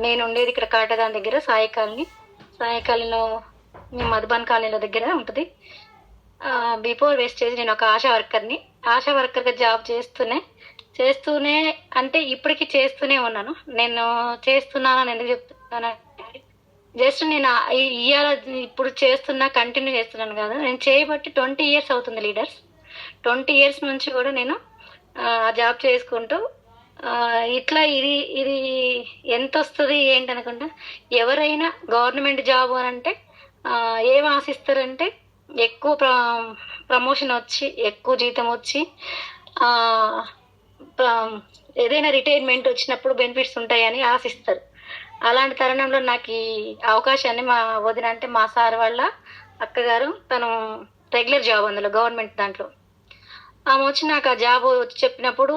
నేను ఉండేది ఇక్కడ కాటదాన్ దగ్గర సాయి కాలనీ. సాయి కాలనీలో మేము మధుబన్ కాలనీలో దగ్గర ఉంటుంది. బిఫోర్ వేస్టేజ్ నేను ఒక ఆశా వర్కర్ని. ఆశా వర్కర్గా జాబ్ చేస్తూనే అంటే ఇప్పటికీ చేస్తూనే ఉన్నాను. నేను చేస్తున్నానని ఎందుకు చెప్తున్నాను, జస్ట్ నేను ఇవాళ ఇప్పుడు కంటిన్యూ చేస్తున్నాను కాదు, నేను చేయబట్టి 20 years అవుతుంది లీడర్స్. 20 years నుంచి కూడా నేను జాబ్ చేసుకుంటూ ఇట్లా ఇది ఇది ఎంత వస్తుంది ఏంటి అనుకుంటా. ఎవరైనా గవర్నమెంట్ జాబ్ అని అంటే ఏం ఆశిస్తారంటే ఎక్కువ ప్రమోషన్ వచ్చి, ఎక్కువ జీతం వచ్చి, ఏదైనా రిటైర్మెంట్ వచ్చినప్పుడు బెనిఫిట్స్ ఉంటాయని ఆశిస్తారు. అలాంటి తరుణంలో నాకు ఈ అవకాశాన్ని మా వదిన అంటే మా సార్ వాళ్ళ అక్కగారు, తను రెగ్యులర్ జాబ్ అందులో గవర్నమెంట్ దాంట్లో ఆమె వచ్చి నాకు ఆ జాబ్ వచ్చి చెప్పినప్పుడు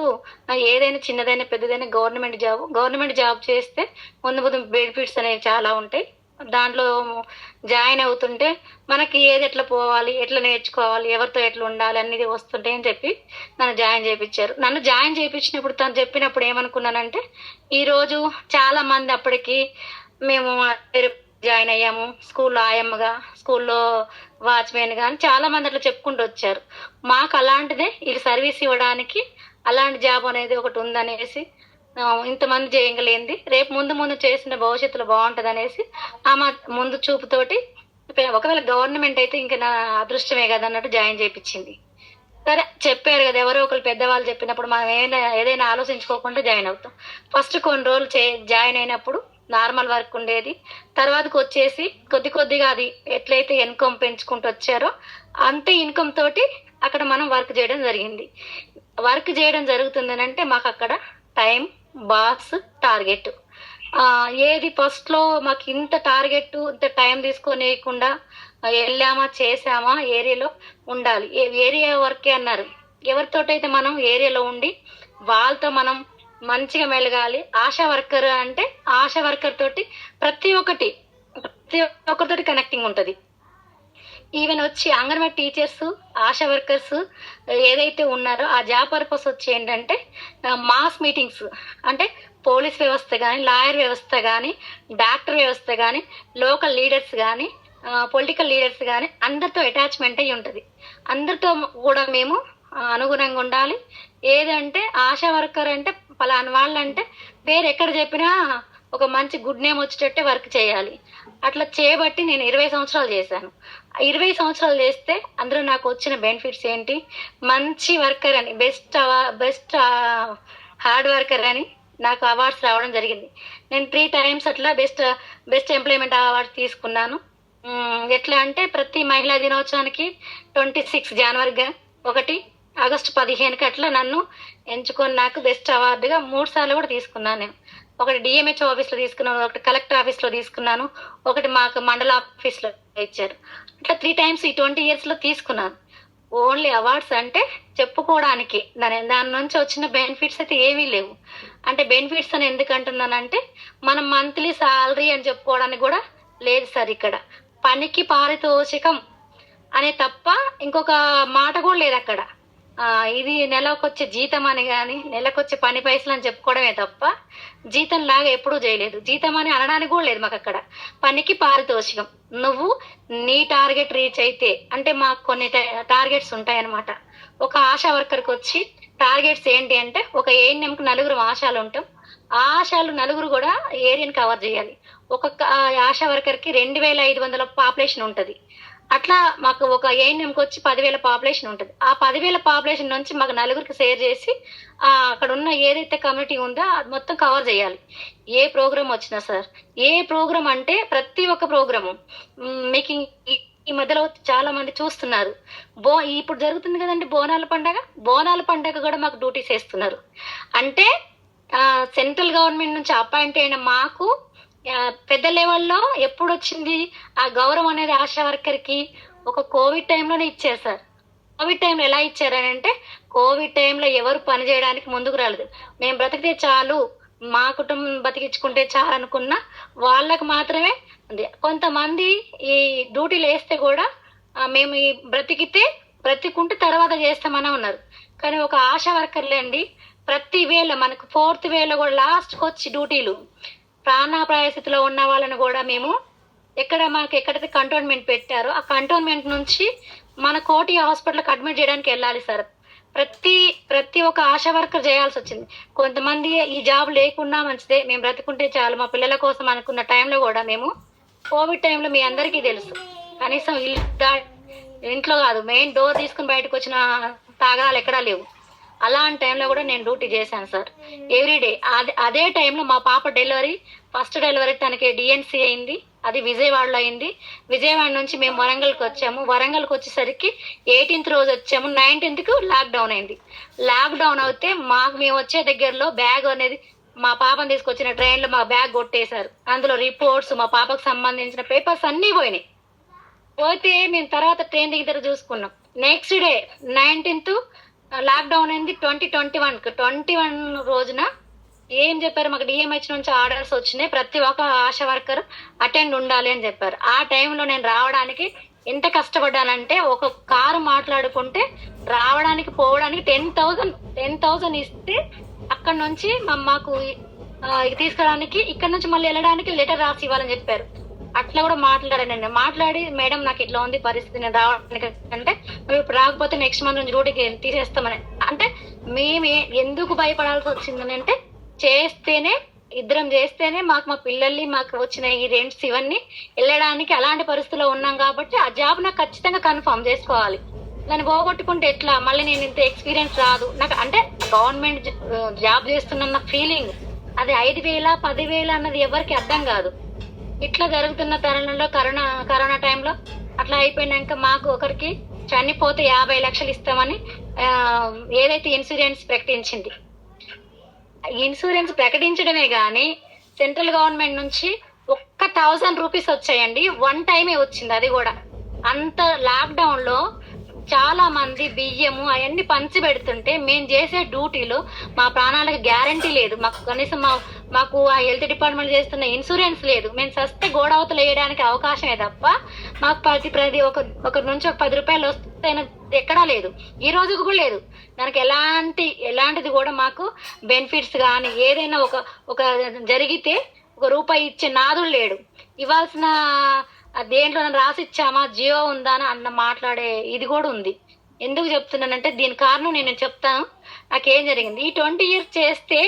ఏదైనా చిన్నదైనా పెద్దదైనా గవర్నమెంట్ జాబ్ చేస్తే ముందు ముందు బెనిఫిట్స్ అనేవి చాలా ఉంటాయి. దాంట్లో జాయిన్ అవుతుంటే మనకి ఏది ఎట్లా పోవాలి, ఎట్లా నేర్చుకోవాలి, ఎవరితో ఎట్లా ఉండాలి అనేది వస్తుంటాయి అని చెప్పి నన్ను జాయిన్ చేయించారు. నన్ను జాయిన్ చేయించినప్పుడు తను చెప్పినప్పుడు ఏమనుకున్నానంటే, ఈరోజు చాలా మంది అప్పటికి మేము జాయిన్ అయ్యాము, స్కూల్లో ఆయమ్మగా, స్కూల్లో వాచ్మెన్ గా చాలా మంది అట్లా చెప్పుకుంటూ వచ్చారు. మాకు అలాంటిదే ఇది సర్వీస్ ఇవ్వడానికి అలాంటి జాబ్ అనేది ఒకటి ఉందనేసి, ఇంతమంది చేయగలేంది రేపు ముందు చేసిన భవిష్యత్తులో బాగుంటది అనేసి ఆమె ముందు చూపుతోటి, ఒకవేళ గవర్నమెంట్ అయితే ఇంకా నా అదృష్టమే కదా అన్నట్టు జాయిన్ చేయించింది. సరే చెప్పారు కదా, ఎవరో ఒకరు పెద్దవాళ్ళు చెప్పినప్పుడు మనం ఏదైనా ఆలోచించుకోకుండా జాయిన్ అవుతాం. ఫస్ట్ కొన్ని రోజులు జాయిన్ అయినప్పుడు నార్మల్ వర్క్ ఉండేది. తర్వాతకు వచ్చేసి కొద్దిగా అది ఎట్లయితే ఇన్కమ్ పెంచుకుంటూ వచ్చారో అంతే ఇన్కమ్ తోటి అక్కడ మనం వర్క్ చేయడం జరుగుతుంది అంటే మాకు అక్కడ టైం, బాస్, టార్గెట్, ఏది ఫస్ట్ లో మాకు ఇంత టార్గెట్, ఇంత టైం తీసుకోనియకుండా వెళ్ళామా చేసామా ఏరియాలో ఉండాలి. ఏరియా వర్కే అన్నారు. ఎవరితోటైతే మనం ఏరియాలో ఉండి వాళ్ళతో మనం మంచిగా మెలగాలి. ఆశా వర్కర్ అంటే ఆశా వర్కర్ తోటి ప్రతి ఒక్కరితోటి కనెక్టింగ్ ఉంటుంది. ఈవెన్ వచ్చి అంగన్వాడీ టీచర్స్, ఆశా వర్కర్స్ ఏదైతే ఉన్నారో ఆ జాబ్ పర్పస్ వచ్చి ఏంటంటే మాస్ మీటింగ్స్ అంటే పోలీస్ వ్యవస్థ కానీ, లాయర్ వ్యవస్థ కానీ, డాక్టర్ వ్యవస్థ కానీ, లోకల్ లీడర్స్ కానీ, పొలిటికల్ లీడర్స్ కానీ అందరితో అటాచ్మెంట్ అయి ఉంటుంది. అందరితో కూడా మేము అనుగుణంగా ఉండాలి. ఏదంటే ఆశా వర్కర్ అంటే పలానా వాళ్ళంటే పేరు ఎక్కడ చెప్పినా ఒక మంచి గుడ్ నేమ్ వచ్చేటట్టే వర్క్ చేయాలి. అట్లా చేయబట్టి నేను 20 సంవత్సరాలు చేశాను. 20 సంవత్సరాలు చేస్తే అందులో నాకు వచ్చిన బెనిఫిట్స్ ఏంటి, మంచి వర్కర్ అని, బెస్ట్ హార్డ్ వర్కర్ అని నాకు అవార్డ్స్ రావడం జరిగింది. నేను 3 times అట్లా బెస్ట్ ఎంప్లాయ్మెంట్ అవార్డ్స్ తీసుకున్నాను. ఎట్లా అంటే ప్రతి మహిళా దినోత్సవానికి 26 జనవరిగా, 1 ఆగస్టు 15కి అట్లా నన్ను ఎంచుకొని నాకు బెస్ట్ అవార్డుగా 3 సార్లు కూడా తీసుకున్నాను. నేను ఒకటి డిఎంహెచ్ఓ ఆఫీస్లో తీసుకున్నాను, ఒకటి కలెక్టర్ ఆఫీస్లో తీసుకున్నాను, ఒకటి మాకు మండల ఆఫీస్లో ఇచ్చారు. అట్లా 3 times ఈ 20 years లో తీసుకున్నాను. ఓన్లీ అవార్డ్స్ అంటే చెప్పుకోవడానికి, దాని నుంచి వచ్చిన బెనిఫిట్స్ అయితే ఏమీ లేవు. అంటే బెనిఫిట్స్ అని ఎందుకు అంటున్నానంటే మనం మంత్లీ సాలరీ అని చెప్పుకోవడానికి కూడా లేదు సార్. ఇక్కడ పనికి పారితోషికం అనే తప్ప ఇంకొక మాట కూడా లేదు అక్కడ. ఇది నెలకొచ్చే జీతం అని కానీ, నెలకొచ్చే పని పైసలు అని చెప్పుకోవడమే తప్ప జీతం లాగా ఎప్పుడూ చేయలేదు. జీతం అని అనడానికి కూడా లేదు మాకు అక్కడ. పనికి పారితోషికం, నువ్వు నీ టార్గెట్ రీచ్ అయితే అంటే మాకు కొన్ని టార్గెట్స్ ఉంటాయన్నమాట. ఒక ఆశా వర్కర్కి వచ్చి టార్గెట్స్ ఏంటి అంటే, ఒక ఏఎన్ఎంకి 4 ఆశాలు ఉంటాం. ఆ ఆశాలు 4 కూడా ఏరియాని కవర్ చేయాలి. ఒక్కొక్క ఆశా వర్కర్కి 2500 పాపులేషన్ ఉంటుంది. అట్లా మాకు ఒక ఏఎన్ఎంకి వచ్చి 10,000 పాపులేషన్ ఉంటుంది. ఆ 10,000 పాపులేషన్ నుంచి మాకు 4కి షేర్ చేసి అక్కడ ఉన్న ఏదైతే కమ్యూనిటీ ఉందో అది మొత్తం కవర్ చేయాలి. ఏ ప్రోగ్రామ్ వచ్చినా సార్, ఏ ప్రోగ్రామ్ అంటే ప్రతి ఒక్క ప్రోగ్రాము మీకు ఈ మధ్యలో చాలా మంది చూస్తున్నారు. ఇప్పుడు జరుగుతుంది కదండి బోనాల పండగ కూడా మాకు డ్యూటీస్ వేస్తున్నారు. అంటే సెంట్రల్ గవర్నమెంట్ నుంచి అపాయింట్ అయిన మాకు పెద్ద లెవెల్లో ఎప్పుడు వచ్చింది ఆ గౌరవం అనేది ఆశా వర్కర్కి? ఒక కోవిడ్ టైంలోనే ఇచ్చారు సార్. కోవిడ్ టైంలో ఎలా ఇచ్చారని అంటే, కోవిడ్ టైంలో ఎవరు పని చేయడానికి ముందుకు రాలేదు. మేము బ్రతికితే చాలు, మా కుటుంబం బతికించుకుంటే చాలు అనుకున్న వాళ్ళకు మాత్రమే ఉంది. కొంతమంది ఈ డ్యూటీలు వేస్తే కూడా మేము ఈ బ్రతికుంటే తర్వాత చేస్తామని ఉన్నారు. కానీ ఒక ఆశా వర్కర్లే అండి, ప్రతి వేళ మనకు 4th వేళ కూడా లాస్ట్కి వచ్చి డ్యూటీలు ప్రాణాపాయ స్థితిలో ఉన్న వాళ్ళని కూడా మేము మాకు ఎక్కడైతే కంటోన్మెంట్ పెట్టారో ఆ కంటోన్మెంట్ నుంచి మన కోటి హాస్పిటల్కి అడ్మిట్ చేయడానికి వెళ్ళాలి సార్. ప్రతి ఒక్క ఆశా వర్కర్ చేయాల్సి వచ్చింది. కొంతమంది ఈ జాబ్ లేకున్నా మంచిదే, మేము బ్రతుకుంటే చాలు మా పిల్లల కోసం అనుకున్న టైంలో కూడా మేము కోవిడ్ టైంలో మీ అందరికీ తెలుసు, కనీసం ఇంట్లో కాదు మెయిన్ డోర్ తీసుకుని బయటకు వచ్చిన తాగాలు ఎక్కడా లేవు. అలాంటి టైంలో కూడా నేను డ్యూటీ చేశాను సార్ ఎవ్రీడే. అదే టైంలో మా పాప ఫస్ట్ డెలివరీ తనకి డిఎన్సీ అయింది, అది విజయవాడలో అయింది. విజయవాడ నుంచి మేము వరంగల్కి వచ్చాము. వరంగల్కి వచ్చేసరికి 18th రోజు వచ్చాము, 19th లాక్డౌన్ అయింది. లాక్డౌన్ అవుతే మేము వచ్చే దగ్గరలో బ్యాగ్ అనేది మా పాపను తీసుకొచ్చిన ట్రైన్లో మా బ్యాగ్ కొట్టేశారు. అందులో రిపోర్ట్స్ మా పాపకు సంబంధించిన పేపర్స్ అన్నీ పోయినాయి. పోతే మేము తర్వాత ట్రైన్ దిగిన చూసుకున్నాం. నెక్స్ట్ డే 19th లాక్డౌన్ అయింది. 21 రోజున ఏం చెప్పారు, మాకు డిఎంహెచ్ నుంచి ఆర్డర్స్ వచ్చినాయి, ప్రతి ఒక్క ఆశా వర్కర్ అటెండ్ ఉండాలి అని చెప్పారు. ఆ టైంలో నేను రావడానికి ఎంత కష్టపడ్డానంటే ఒక కారు మాట్లాడుకుంటే రావడానికి పోవడానికి 10,000 ఇస్తే అక్కడ నుంచి మాకు తీసుకురావడానికి ఇక్కడ నుంచి మళ్ళీ వెళ్ళడానికి లెటర్ రాసి ఇవ్వాలని చెప్పారు. అట్లా కూడా మాట్లాడానండి. మాట్లాడి మేడం నాకు ఇట్లా ఉంది పరిస్థితి, నేను రావడానికి అంటే మేము ఇప్పుడు రాకపోతే నెక్స్ట్ మంత్ నుంచి డ్యూటీకి తీసేస్తామని. అంటే మేము ఎందుకు భయపడాల్సి వచ్చిందని అంటే ఇద్దరం చేస్తేనే మాకు మా పిల్లల్ని మాకు వచ్చిన ఈ రెంట్స్ ఇవన్నీ వెళ్ళడానికి అలాంటి పరిస్థితిలో ఉన్నాం కాబట్టి ఆ జాబ్ నాకు ఖచ్చితంగా కన్ఫర్మ్ చేసుకోవాలి. దాన్ని పోగొట్టుకుంటే ఎట్లా, మళ్ళీ నేను ఇంత ఎక్స్పీరియన్స్ రాదు నాకు. అంటే గవర్నమెంట్ జాబ్ చేస్తున్న ఫీలింగ్ అది 5,000 10,000 అన్నది ఎవరికి అర్థం కాదు. ఇట్లా జరుగుతున్న తరుణంలో కరోనా టైంలో అట్లా అయిపోయినాక మాకు ఒకరికి చనిపోతే 50 లక్షలు ఇస్తామని ఏదైతే ఇన్సూరెన్స్ ప్రకటించింది, ఇన్సూరెన్స్ ప్రకటించడమే కానీ సెంట్రల్ గవర్నమెంట్ నుంచి 1,000 రూపీస్ వచ్చాయండి. 1 టైమే వచ్చింది, అది కూడా. అంత లాక్డౌన్ లో చాలా మంది బియ్యము అవన్నీ పంచి పెడుతుంటే మేము చేసే డ్యూటీలో మా ప్రాణాలకు గ్యారంటీ లేదు. మాకు కనీసం మాకు ఆ హెల్త్ డిపార్ట్మెంట్ చేస్తున్న ఇన్సూరెన్స్ లేదు. మేము సస్తే గోడవతలు వేయడానికి అవకాశమే తప్ప మాకు ప్రతి ఒకరి నుంచి ఒక 10 రూపాయలు వస్తే ఎక్కడా లేదు, ఈ రోజుకు కూడా లేదు. దానికి ఎలాంటిది కూడా మాకు బెనిఫిట్స్ కానీ ఏదైనా ఒక జరిగితే 1 రూపాయి ఇచ్చే నాదుడు లేడు. ఇవ్వాల్సిన దేంట్లో రాసిచ్చామా, జియో ఉందా అన్న మాట్లాడే ఇది కూడా ఉంది. ఎందుకు చెప్తున్నానంటే దీని కారణం నేను చెప్తాను నాకేం జరిగింది. ఈ 20 years చేస్తే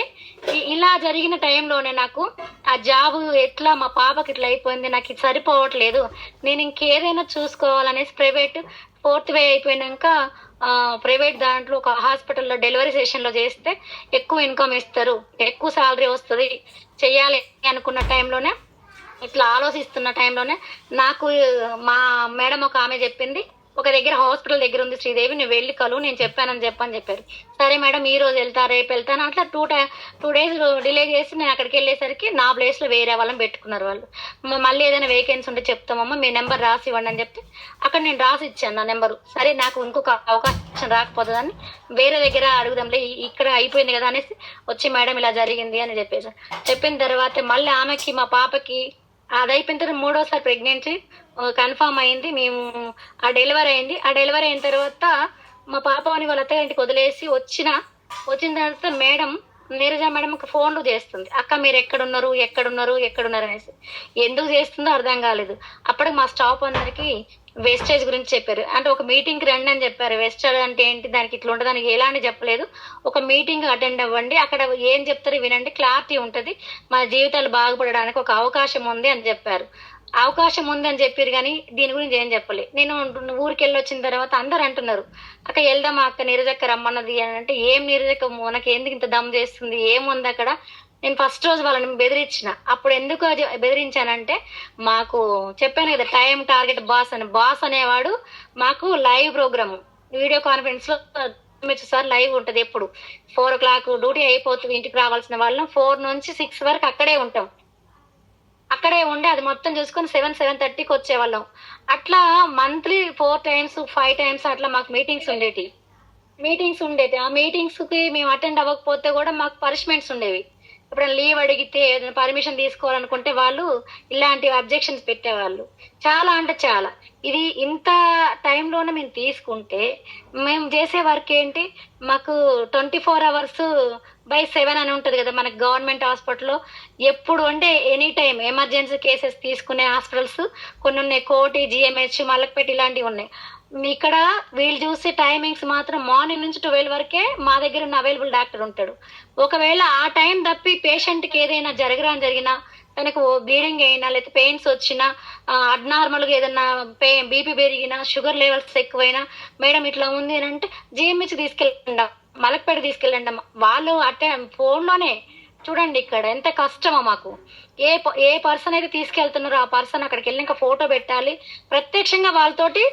ఇలా జరిగిన టైంలోనే నాకు ఆ జాబ్ ఎట్లా మా పాపకి ఇట్లా అయిపోయింది, నాకు ఇది సరిపోవట్లేదు, నేను ఇంకేదైనా చూసుకోవాలనేసి ప్రైవేట్ 4th వే అయిపోయినాక ప్రైవేట్ దాంట్లో ఒక హాస్పిటల్లో డెలివరీ సెషన్లో చేస్తే ఎక్కువ ఇన్కమ్ ఇస్తారు, ఎక్కువ శాలరీ వస్తుంది, చెయ్యాలి అనుకున్న టైంలోనే ఇట్లా ఆలోచిస్తున్న టైంలోనే నాకు మా మేడం ఒక ఆమె చెప్పింది, ఒక దగ్గర హాస్పిటల్ దగ్గర ఉంది శ్రీదేవి, నువ్వు వెళ్ళి కలు, నేను చెప్పని చెప్పారు. సరే మేడం ఈ రోజు వెళ్తా రేపు వెళ్తాను అట్లా 2 days డిలే చేసి నేను అక్కడికి వెళ్ళేసరికి నా ప్లేస్ లో వేరే వాళ్ళని పెట్టుకున్నారు వాళ్ళు. మళ్ళీ ఏదైనా వేకెన్సీ ఉంటే చెప్తామమ్మా, మీ నెంబర్ రాసి ఇవ్వండి అని చెప్తే అక్కడ నేను రాసి ఇచ్చాను నా నెంబరు. సరే నాకు ఇంకొక అవకాశం రాకపోతుందని వేరే దగ్గర అడుగుదాంలే, ఇక్కడ అయిపోయింది కదా అనేసి వచ్చి మేడం ఇలా జరిగింది అని చెప్పిన తర్వాత మళ్ళీ ఆమెకి మా పాపకి అది అయిపోయిన తర్వాత 3వసారి ప్రెగ్నెన్సీ కన్ఫామ్ అయింది. మేము ఆ డెలివరీ అయింది. ఆ డెలివరీ అయిన తర్వాత మా పాపని వాళ్ళ అత్తగారింటికి వదిలేసి వచ్చిన తర్వాత మేడం నీరజ మేడంకి ఫోన్లు చేస్తుంది, అక్క మీరు ఎక్కడున్నారు అనేసి. ఎందుకు చేస్తుందో అర్థం కాలేదు. అప్పటికి మా స్టాఫ్ అందరికి వేస్టేజ్ గురించి చెప్పారు. అంటే ఒక మీటింగ్కి రండి అని చెప్పారు. వేస్టేజ్ అంటే ఏంటి, దానికి ఇట్లా ఉంటుంది, దానికి ఎలాంటి చెప్పలేదు. ఒక మీటింగ్ అటెండ్ అవ్వండి, అక్కడ ఏం చెప్తారో వినండి, క్లారిటీ ఉంటుంది, మన జీవితాలు బాగుపడడానికి ఒక అవకాశం ఉంది అని చెప్పారు. అవకాశం ఉంది అని చెప్పారు కానీ దీని గురించి ఏం చెప్పలే. నేను ఊరికి వెళ్ళి వచ్చిన తర్వాత అందరు అంటున్నారు, అక్క వెళ్దామా అక్క, నీరజక్క రమ్మన్నది అని. అంటే ఏం నీరజక్క మనకి ఎందుకు ఇంత దమ్ చేస్తుంది, ఏముంది అక్కడ. నేను ఫస్ట్ రోజు వాళ్ళని బెదిరించిన. అప్పుడు ఎందుకు బెదిరించానంటే మాకు చెప్పాను కదా టైం టార్గెట్ బాస్ అనేవాడు మాకు లైవ్ ప్రోగ్రామ్ వీడియో కాన్ఫరెన్స్ లో సార్ లైవ్ ఉంటది. ఎప్పుడు 4 o'clock డ్యూటీ అయిపోతుంది, ఇంటికి రావాల్సిన వాళ్ళం 4 నుంచి 6 వరకు అక్కడే ఉంటాం. అక్కడే ఉండి అది మొత్తం చూసుకొని 7:30కి వచ్చేవాళ్ళం. అట్లా మంత్లీ 4 times 5 times అట్లా మాకు మీటింగ్స్ ఉండేవి. ఆ మీటింగ్స్ కి మేము అటెండ్ అవ్వకపోతే కూడా మాకు పనిష్మెంట్స్ ఉండేవి. ఎప్పుడైనా లీవ్ అడిగితే ఏదైనా పర్మిషన్ తీసుకోవాలనుకుంటే వాళ్ళు ఇలాంటి అబ్జెక్షన్స్ పెట్టేవాళ్ళు. చాలా అంటే చాలా. ఇది ఇంత టైంలోనే మేము తీసుకుంటే మేము చేసే వర్క్ ఏంటి, మాకు 24 hours 7 అని ఉంటది కదా మనకి గవర్నమెంట్ హాస్పిటల్లో. ఎప్పుడు అంటే ఎనీ టైం ఎమర్జెన్సీ కేసెస్ తీసుకునే హాస్పిటల్స్ కొన్ని ఉన్నాయి. కోటి, జిఎంహెచ్, మలక్పేట ఇలాంటివి ఉన్నాయి. ఇక్కడ వీళ్ళు చూసే టైమింగ్స్ మాత్రం మార్నింగ్ నుంచి 12 వరకే మా దగ్గర ఉన్న అవైలబుల్ డాక్టర్ ఉంటాడు. ఒకవేళ ఆ టైం తప్పి పేషెంట్కి ఏదైనా జరిగినా, తనకు బ్లీడింగ్ అయినా, లేకపోతే పెయిన్స్ వచ్చినా, అబ్నార్మల్గా ఏదన్నా బీపీ పెరిగినా, షుగర్ లెవెల్స్ ఎక్కువైనా, మేడం ఇట్లా ఉంది అని అంటే జిఎంహెచ్ తీసుకెళ్ళండి, మలక్పేట తీసుకెళ్ళండి. వాళ్ళు ఫోన్లోనే చూడండి ఇక్కడ ఎంత కష్టమో మాకు. ఏ పర్సన్ అయితే తీసుకెళ్తున్నారో ఆ పర్సన్ అక్కడికి వెళ్ళి ఫోటో పెట్టాలి, ప్రత్యక్షంగా వాళ్ళతోటి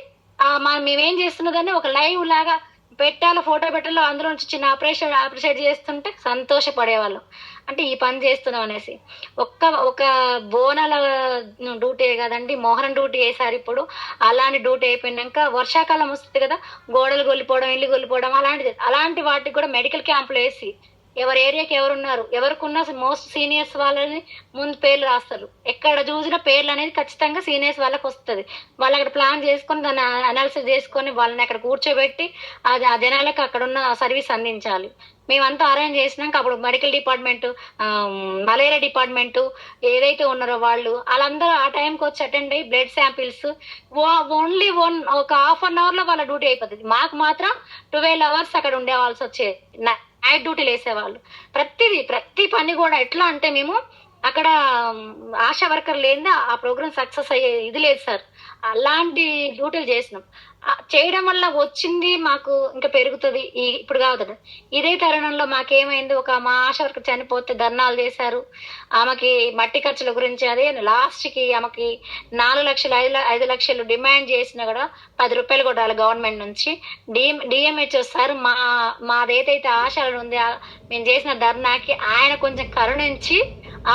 మేమేం చేస్తున్నదని ఒక లైవ్ లాగా పెట్టాలో, ఫోటో పెట్టాలో, అందులో నుంచి చిన్న అప్రిషియేట్ చేస్తుంటే సంతోషపడేవాళ్ళం. అంటే ఈ పని చేస్తున్నాం అనేసి. ఒక బోనాల డ్యూటీ కదండి, మోహరం డ్యూటీ వేసారు ఇప్పుడు. అలాంటి డ్యూటీ అయిపోయినాక వర్షాకాలం వస్తుంది కదా, గోడలు గొల్లిపోవడం, ఇల్లు గొల్లిపోవడం, అలాంటి వాటికి కూడా మెడికల్ క్యాంపులు వేసి ఎవరి ఏరియాకి ఎవరున్నారు, ఎవరికున్న మోస్ట్ సీనియర్స్ వాళ్ళని ముందు పేర్లు రాస్తారు. ఎక్కడ చూసిన పేర్లు అనేది ఖచ్చితంగా సీనియర్స్ వాళ్ళకి వస్తుంది. వాళ్ళు అక్కడ ప్లాన్ చేసుకొని దాన్ని అనాలిసిస్ చేసుకొని వాళ్ళని అక్కడ కూర్చోబెట్టి ఆ జనాలకు అక్కడ ఉన్న సర్వీస్ అందించాలి. మేమంతా అరేంజ్ చేసినాక అప్పుడు మెడికల్ డిపార్ట్మెంట్, మలేరియా డిపార్ట్మెంట్ ఏదైతే ఉన్నారో వాళ్ళందరూ ఆ టైంకి వచ్చి అటెండ్ అయ్యి బ్లడ్ శాంపిల్స్ ఓన్లీ ఒక హాఫ్ అన్ అవర్ లో వాళ్ళ డ్యూటీ అయిపోతుంది. మాకు మాత్రం 12 hours అక్కడ ఉండేవాల్సి వచ్చేది. నైట్ డ్యూటీలు వేసేవాళ్ళు. ప్రతి పని కూడా ఎట్లా అంటే మేము అక్కడ ఆశా వర్కర్ లేదా ఆ ప్రోగ్రామ్ సక్సెస్ అయ్యే ఇది లేదు సార్. అలాంటి డ్యూటీలు చేసినాం. చేయడం వల్ల వచ్చింది మాకు ఇంకా పెరుగుతుంది. ఇప్పుడు కాదు, ఇదే తరుణంలో మాకేమైంది, మా ఆశా వర్కర్ చనిపోతే ధర్నాలు చేశారు. ఆమెకి మట్టి ఖర్చుల గురించి అదే లాస్ట్ కి ఆమెకి 4 లక్షలు 5 లక్షలు డిమాండ్ చేసినా కూడా 10 రూపాయలు కొట్టాలి గవర్నమెంట్ నుంచి. డిఎంహెచ్ఓ సార్ మాదేదైతే ఆశాలు ఉంది మేము చేసిన ధర్నాకి ఆయన కొంచెం కరుణించి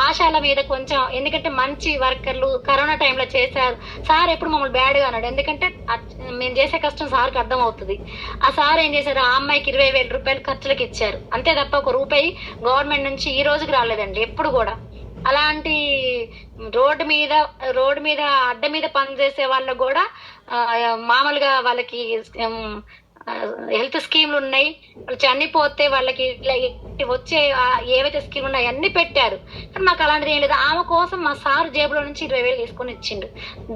ఆశాల మీద కొంచెం, ఎందుకంటే మంచి వర్కర్లు కరోనా టైంలో చేశారు సార్, ఎప్పుడు మమ్మల్ని బ్యాడ్గా అన్నాడు. ఎందుకంటే మేము చేసే కష్టం సార్కి అర్థం అవుతుంది. ఆ సార్ ఏం చేశారు, ఆ అమ్మాయికి 20,000 రూపాయలు ఖర్చులకు ఇచ్చారు అంతే తప్ప 1 రూపాయి గవర్నమెంట్ నుంచి ఈ రోజుకి రాలేదండి ఎప్పుడు కూడా. అలాంటి రోడ్డు మీద అడ్డ మీద పనిచేసే వాళ్ళకు కూడా మామూలుగా వాళ్ళకి హెల్త్ స్కీమ్లు ఉన్నాయి. వాళ్ళు చనిపోతే వాళ్ళకి వచ్చే ఏవైతే స్కీమ్ ఉన్నాయో అన్ని పెట్టారు. కానీ మాకు అలాంటిది ఏం లేదు. ఆమె కోసం మా సార్ జేబులో నుంచి 20,000 తీసుకొని ఇచ్చిండు.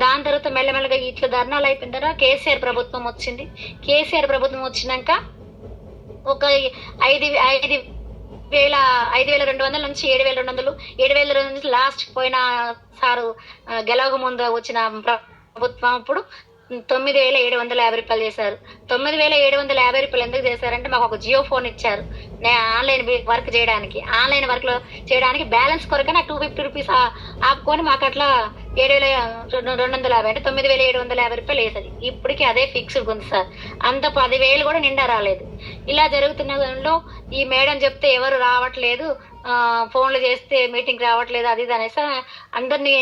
దాని తర్వాత మెల్లమెల్లగా ఇట్లా ధర్నాలు అయిపోయిన తర్వాత కేసీఆర్ ప్రభుత్వం వచ్చింది. కేసీఆర్ ప్రభుత్వం వచ్చినాక ఒక 5,200 నుంచి 7,200, 7,200 నుంచి లాస్ట్ పోయిన సారు గెలవక ముందు వచ్చిన ప్రభుత్వం అప్పుడు 9,750 రూపాయలు చేశారు. 9,750 రూపాయలు ఎందుకు చేశారంటే మాకు ఒక జియో ఫోన్ ఇచ్చారు ఆన్లైన్ వర్క్ చేయడానికి. ఆన్లైన్ వర్క్ లో చేయడానికి బ్యాలెన్స్ కొరకే నాకు 250 రూపీస్ ఆపుకొని మాకు అట్లా 7,250 అంటే 9,750 రూపాయలు వేసేది. ఇప్పటికి అదే ఫిక్స్డ్ ఉంది సార్. అంత 10,000 కూడా నిండా రాలేదు. ఇలా జరుగుతున్న దానిలో ఈ మేడం చెప్తే ఎవరు రావట్లేదు, ఫోన్లు చేస్తే మీటింగ్ రావట్లేదు, అది ఇది అనేసి అందరినీ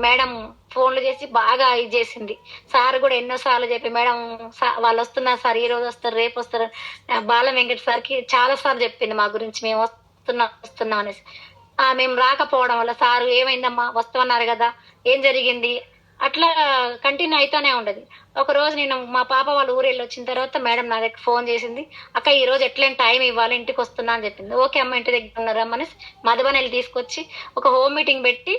మేడం ఫోన్లు చేసి బాగా ఇది చేసింది. సార్ కూడా ఎన్నోసార్లు చెప్పి, మేడం వాళ్ళు వస్తున్నారు సార్, ఈ రోజు వస్తారు, రేపు వస్తారు, బాల వెంకట సార్కి చాలా సార్లు చెప్పింది మా గురించి, మేము వస్తున్నాం అనేసి. మేము రాకపోవడం వల్ల సారు ఏమైందమ్మా వస్తామన్నారు కదా, ఏం జరిగింది, అట్లా కంటిన్యూ అవుతానే ఉండదు. ఒక రోజు నేను మా పాప వాళ్ళ ఊరు వెళ్ళి వచ్చిన తర్వాత మేడం నా దగ్గర ఫోన్ చేసింది, అక్క ఈ రోజు ఎట్లయినా టైం ఇవ్వాలి, ఇంటికి వస్తున్నా అని చెప్పింది. ఓకే అమ్మ ఇంటి దగ్గర ఉన్నారమ్మని మధుబనెల్లి తీసుకొచ్చి ఒక హోమ్ మీటింగ్ పెట్టి,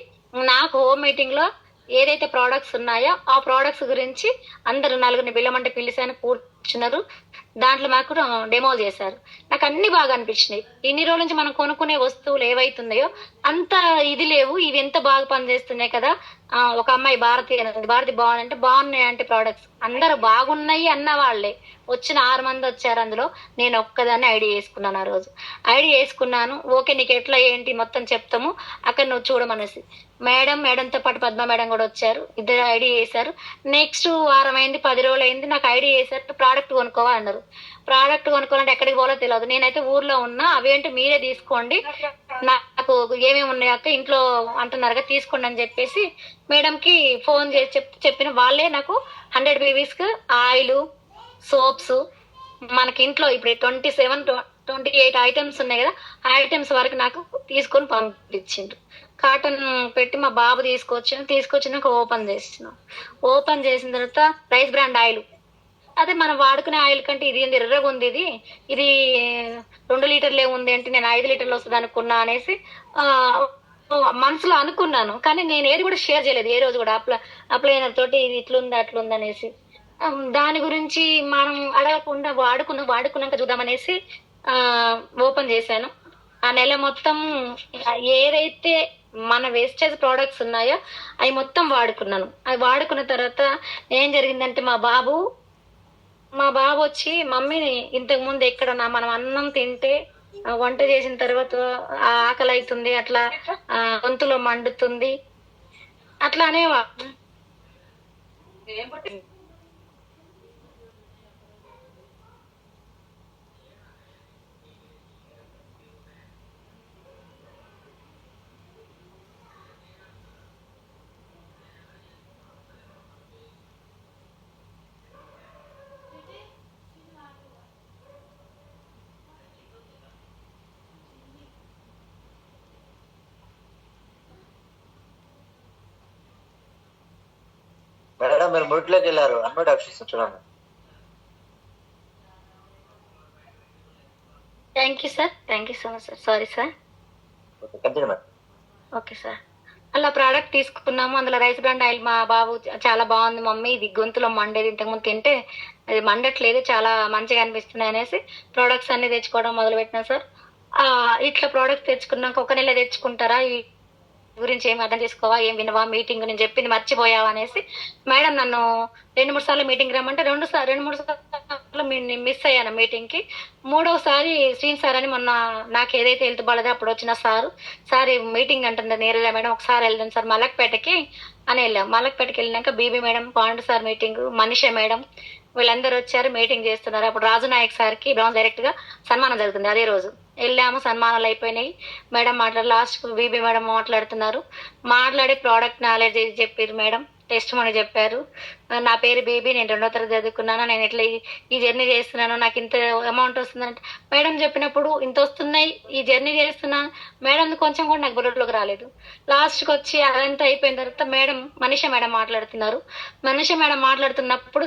నాకు హోమ్ మీటింగ్ లో ఏదైతే ప్రోడక్ట్స్ ఉన్నాయో ఆ ప్రోడక్ట్స్ గురించి అందరు 4 పిల్లమంటే పిలిచాను, కూర్చున్నారు. దాంట్లో మాకు డెమోలు చేశారు. నాకు అన్ని బాగా అనిపించినాయి. ఇన్ని రోజుల నుంచి మనం కొనుక్కునే వస్తువులు ఏవైతున్నాయో అంత ఇది లేవు, ఇవి ఎంత బాగా పనిచేస్తున్నాయి కదా. ఒక అమ్మాయి భారతి బాగుందంటే బాగున్నాయి అంటే ప్రోడక్ట్స్ అందరు బాగున్నాయి అన్న వాళ్ళే. వచ్చిన 6 మంది వచ్చారు, అందులో నేను ఒక్కదాన్ని ఐడియా వేసుకున్నాను. ఆ రోజు ఐడియా వేసుకున్నాను. ఓకే నీకు ఎట్లా ఏంటి మొత్తం చెప్తాము, అక్కడ నువ్వు చూడమనేసి మేడంతో పాటు పద్మ మేడం కూడా వచ్చారు. ఇద్దరు ఐడియా వేశారు. నెక్స్ట్ వారం అయింది, 10 రోజులు అయింది, నాకు ఐడియా వేశారు ప్రోడక్ట్ కొనుక్కోవాలి అన్నారు. ప్రోడక్ట్ కొనుక్కోవాలంటే ఎక్కడికి పోవాలో తెలియదు. నేనైతే ఊర్లో ఉన్నా, అవేంటి మీరే తీసుకోండి, నాకు ఏమేమి ఉన్నాయి అక్క ఇంట్లో అంటున్నారుగా తీసుకోండి అని చెప్పేసి మేడంకి ఫోన్ చేసి చెప్పిన వాళ్ళే నాకు 100 బేబీస్ ఆయిల్, సోప్స్, మనకి ఇంట్లో ఇప్పుడు 28 ఐటమ్స్ ఉన్నాయి కదా, ఆ ఐటమ్స్ వరకు నాకు తీసుకొని పంపించిండ్రు. కాటన్ పెట్టి మా బాబు తీసుకొచ్చినాక ఓపెన్ చేసిన తర్వాత రైస్ బ్రాండ్ ఆయిల్ అదే మనం వాడుకునే ఆయిల్ కంటే ఇది ఏంది ఎర్రగా ఉంది, ఇది 2 లీటర్లే ఉంది అంటే నేను 5 లీటర్లు వస్తుంది అనుకున్నా అనేసి ఆ మనసులో అనుకున్నాను. కానీ నేను ఏది కూడా షేర్ చేయలేదు ఏ రోజు కూడా. అప్లైనర్ తోటి ఇది ఇట్లుంది అట్లుంది అనేసి. దాని గురించి మనం అడగకుండా వాడుకున్నాక చూద్దామనేసి ఆ ఓపెన్ చేశాను. ఆ నెల మొత్తం ఏదైతే మన వేస్టేజ్ ప్రోడక్ట్స్ ఉన్నాయో అవి మొత్తం వాడుకున్నాను. అవి వాడుకున్న తర్వాత ఏం జరిగిందంటే మా బాబు వచ్చి మమ్మీని ఇంతకు ముందు ఎక్కడన్నా మనం అన్నం తింటే వంట చేసిన తర్వాత ఆకలి అవుతుంది, అట్లా గొంతులో మండుతుంది అట్లా అనేవా. మేడం మీరు మ్యూట్లోకి వెళ్ళారు, అన్మ్యూట్ ఆప్షన్స్ చూడండి. Thank you sir, thank you so much sir, sorry sir. Okay sir. అలా ప్రోడక్ట్ తీసుకున్నాము. అందులో రైస్ బ్రాండ్ ఆయిల్ మా బాబు చాలా బాగుంది మమ్మీ, ఇది గొంతులో మండేది, ఇంతకుముందు తింటే అది మండట్లేదు, చాలా మంచిగా అనిపిస్తున్నాయి అనేసి ప్రోడక్ట్స్ అన్ని తెచ్చుకోవడం మొదలుపెట్టినా సార్. ఇట్లా ప్రోడక్ట్స్ తెచ్చుకున్నాక 1 నెల తెచ్చుకుంటారా, ఈ గురించి ఏం అర్థం చేసుకోవా, ఏం వినవా, మీటింగ్ నేను చెప్పింది మర్చిపోయావా అనేసి మేడం నన్ను 2-3 సార్లు మీటింగ్ రమ్మంటే 2-3 సార్లు మిస్ అయ్యాను మీటింగ్ కి. 3వసారి శ్రీన్ సార్ అని మొన్న నాకు ఏదైతే హెల్త్ బాగాలేదో అప్పుడు వచ్చిన సార్ మీటింగ్ అంటుంది నేరుగా మేడం ఒకసారి వెళ్దాం సార్ మలక్పేటకి అని వెళ్ళాం. మలక్పేటకి వెళ్ళినాక బీబీ madam, Pandu sir meeting, Manisha madam వీళ్ళందరూ వచ్చారు, మీటింగ్ చేస్తున్నారు. అప్పుడు రాజు నాయక్ సార్కి బ్రౌన్ డైరెక్ట్ గా సన్మానం జరుగుతుంది. అదే రోజు వెళ్ళాము, సన్మానాలు అయిపోయినాయి. మేడం లాస్ట్ బీబీ మేడం మాట్లాడి ప్రోడక్ట్ నాలెడ్జ్ చెప్పారు మేడం, టెస్ట్ మనీ చెప్పారు. నా పేరు బేబీ, నేను 2వ తరగతి చదువుకున్నాను, నేను ఇట్లా ఈ జర్నీ చేస్తున్నాను, నాకు ఇంత అమౌంట్ వస్తుందంటే మేడం చెప్పినప్పుడు ఇంత వస్తున్నాయి, ఈ జర్నీ చేస్తున్నాను మేడం కొంచెం కూడా నాకు బుర్రలోకి రాలేదు. లాస్ట్కి వచ్చి అదంతా అయిపోయిన తర్వాత మనీషా మేడం మాట్లాడుతున్నారు. మనీషా మేడం మాట్లాడుతున్నప్పుడు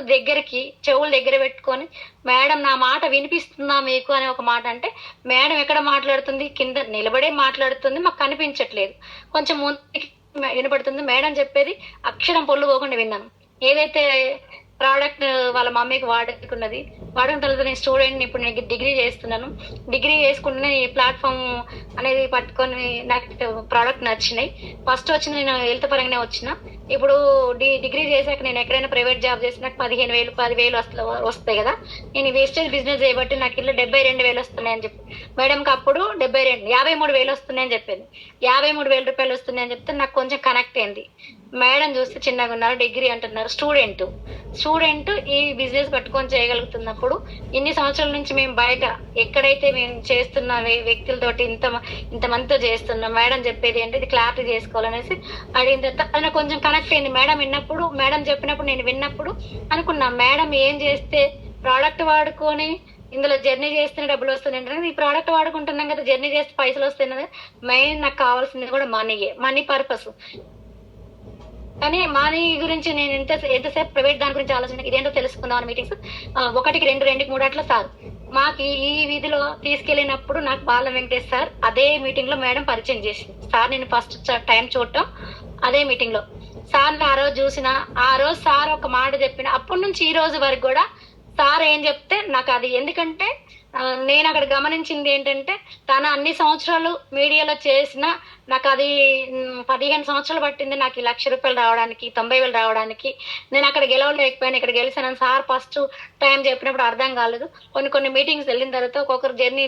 చెవులు దగ్గర పెట్టుకొని మేడం నా మాట వినిపిస్తుందా మీకు అని ఒక మాట అంటే, మేడం ఎక్కడ మాట్లాడుతుంది, కింద నిలబడే మాట్లాడుతుంది, మాకు కనిపించట్లేదు, కొంచెం ముందుకి వినపడుతుంది. మేడం చెప్పేది అక్షరం పొల్లు పోకుండా విన్నాను. ఏదైతే ప్రోడక్ట్ వాళ్ళ మమ్మీకి వాడుకున్న తర్వాత నేను స్టూడెంట్, ఇప్పుడు నేను డిగ్రీ చేస్తున్నాను. డిగ్రీ చేసుకుంటూనే ఈ ప్లాట్ఫామ్ అనేది పట్టుకొని నాకు ప్రోడక్ట్ నచ్చినాయి. ఫస్ట్ వచ్చిన నేను హెల్త్ పరంగానే వచ్చిన, ఇప్పుడు డిగ్రీ చేశాక నేను ఎక్కడైనా ప్రైవేట్ జాబ్ చేసినా 15,000-10,000 వస్తాయి కదా, నేను వేస్టేజ్ బిజినెస్ చేయబట్టి నాకు ఇల్లు 72,000 వస్తున్నాయని చెప్పి మేడంకి అప్పుడు 53,000 వస్తున్నాయని చెప్పేది. 53,000 రూపాయలు వస్తున్నాయని చెప్తే నాకు కొంచెం కనెక్ట్ అయింది. మేడం చూస్తే చిన్నగా ఉన్నారు, డిగ్రీ అంటున్నారు, స్టూడెంట్ ఈ బిజినెస్ పట్టుకొని చేయగలుగుతున్నప్పుడు ఇన్ని సంవత్సరాల నుంచి మేము బయట ఎక్కడైతే మేము చేస్తున్న వ్యక్తులతోటి ఇంతమందితో చేస్తున్నాం, మేడం చెప్పేది అంటే ఇది క్లారిటీ చేసుకోవాలనేసి అడిగిన తర్వాత నాకు కొంచెం కనెక్ట్ అయింది. మేడం చెప్పినప్పుడు నేను విన్నప్పుడు అనుకున్నా, మేడం ఏం చేస్తే ప్రోడక్ట్ వాడుకొని ఇందులో జర్నీ చేస్తేనే డబ్బులు వస్తున్నాయి, ఈ ప్రోడక్ట్ వాడుకుంటున్నాం కదా, జర్నీ చేస్తే పైసలు వస్తున్నాయి. మెయిన్ నాకు కావాల్సింది కూడా మనీ పర్పస్. కానీ మనీ గురించి నేను ఎంతసేపు ప్రైవేట్ దాని గురించి ఆలోచన ఇదేంటో తెలుసుకుందాం మీటింగ్స్ 1, 2, 3 అట్లా సార్ మాకు ఈ వీధిలో తీసుకెళ్ళినప్పుడు నాకు బాల వెంకటేష్ సార్ అదే మీటింగ్ లో మేడం పరిచయం చేసింది. సార్ నేను ఫస్ట్ టైం చూడటం అదే మీటింగ్ లో. సార్ ఆ రోజు చూసిన, ఆ రోజు సార్ ఒక మాట చెప్పిన, అప్పటి నుంచి ఈ రోజు వరకు కూడా సార్ ఏం చెప్తే నాకు అది, ఎందుకంటే నేను అక్కడ గమనించింది ఏంటంటే తన అన్ని సంవత్సరాలు మీడియాలో చేసిన నాకు అది 15 సంవత్సరాలు పట్టింది నాకు 1,00,000 రూపాయలు రావడానికి, 90,000 రావడానికి. నేను అక్కడ గెలవలేకపోయాను, ఇక్కడ గెలిచానని సార్ ఫస్ట్ టైం చెప్పినప్పుడు అర్థం కాలేదు. కొన్ని మీటింగ్స్ వెళ్ళిన తర్వాత ఒక్కొక్కరు జర్నీ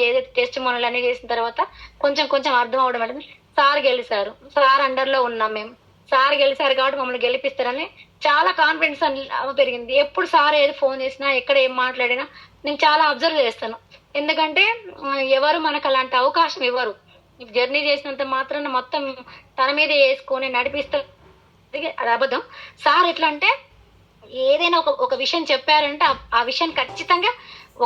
ఏదైతే టెస్ట్ మనలు అన్ని చేసిన తర్వాత కొంచెం అర్థం అవడం అనేది. సార్ గెలిచారు, సార్ అండర్ లో ఉన్నాం మేము, సార్ గెలిచారు కాబట్టి మమ్మల్ని గెలిపిస్తారని చాలా కాన్ఫిడెన్స్ పెరిగింది. ఎప్పుడు సార్ ఏది ఫోన్ చేసినా ఎక్కడ ఏం మాట్లాడినా నేను చాలా అబ్జర్వ్ చేస్తాను. ఎందుకంటే ఎవరు మనకు అలాంటి అవకాశం ఇవ్వరు. జర్నీ చేసినంత మాత్రాన మొత్తం తన మీద వేసుకొని నడిపిస్తారు, అది అబద్ధం. సార్ ఎట్లా అంటే ఏదైనా ఒక విషయం చెప్పారంటే ఆ విషయం ఖచ్చితంగా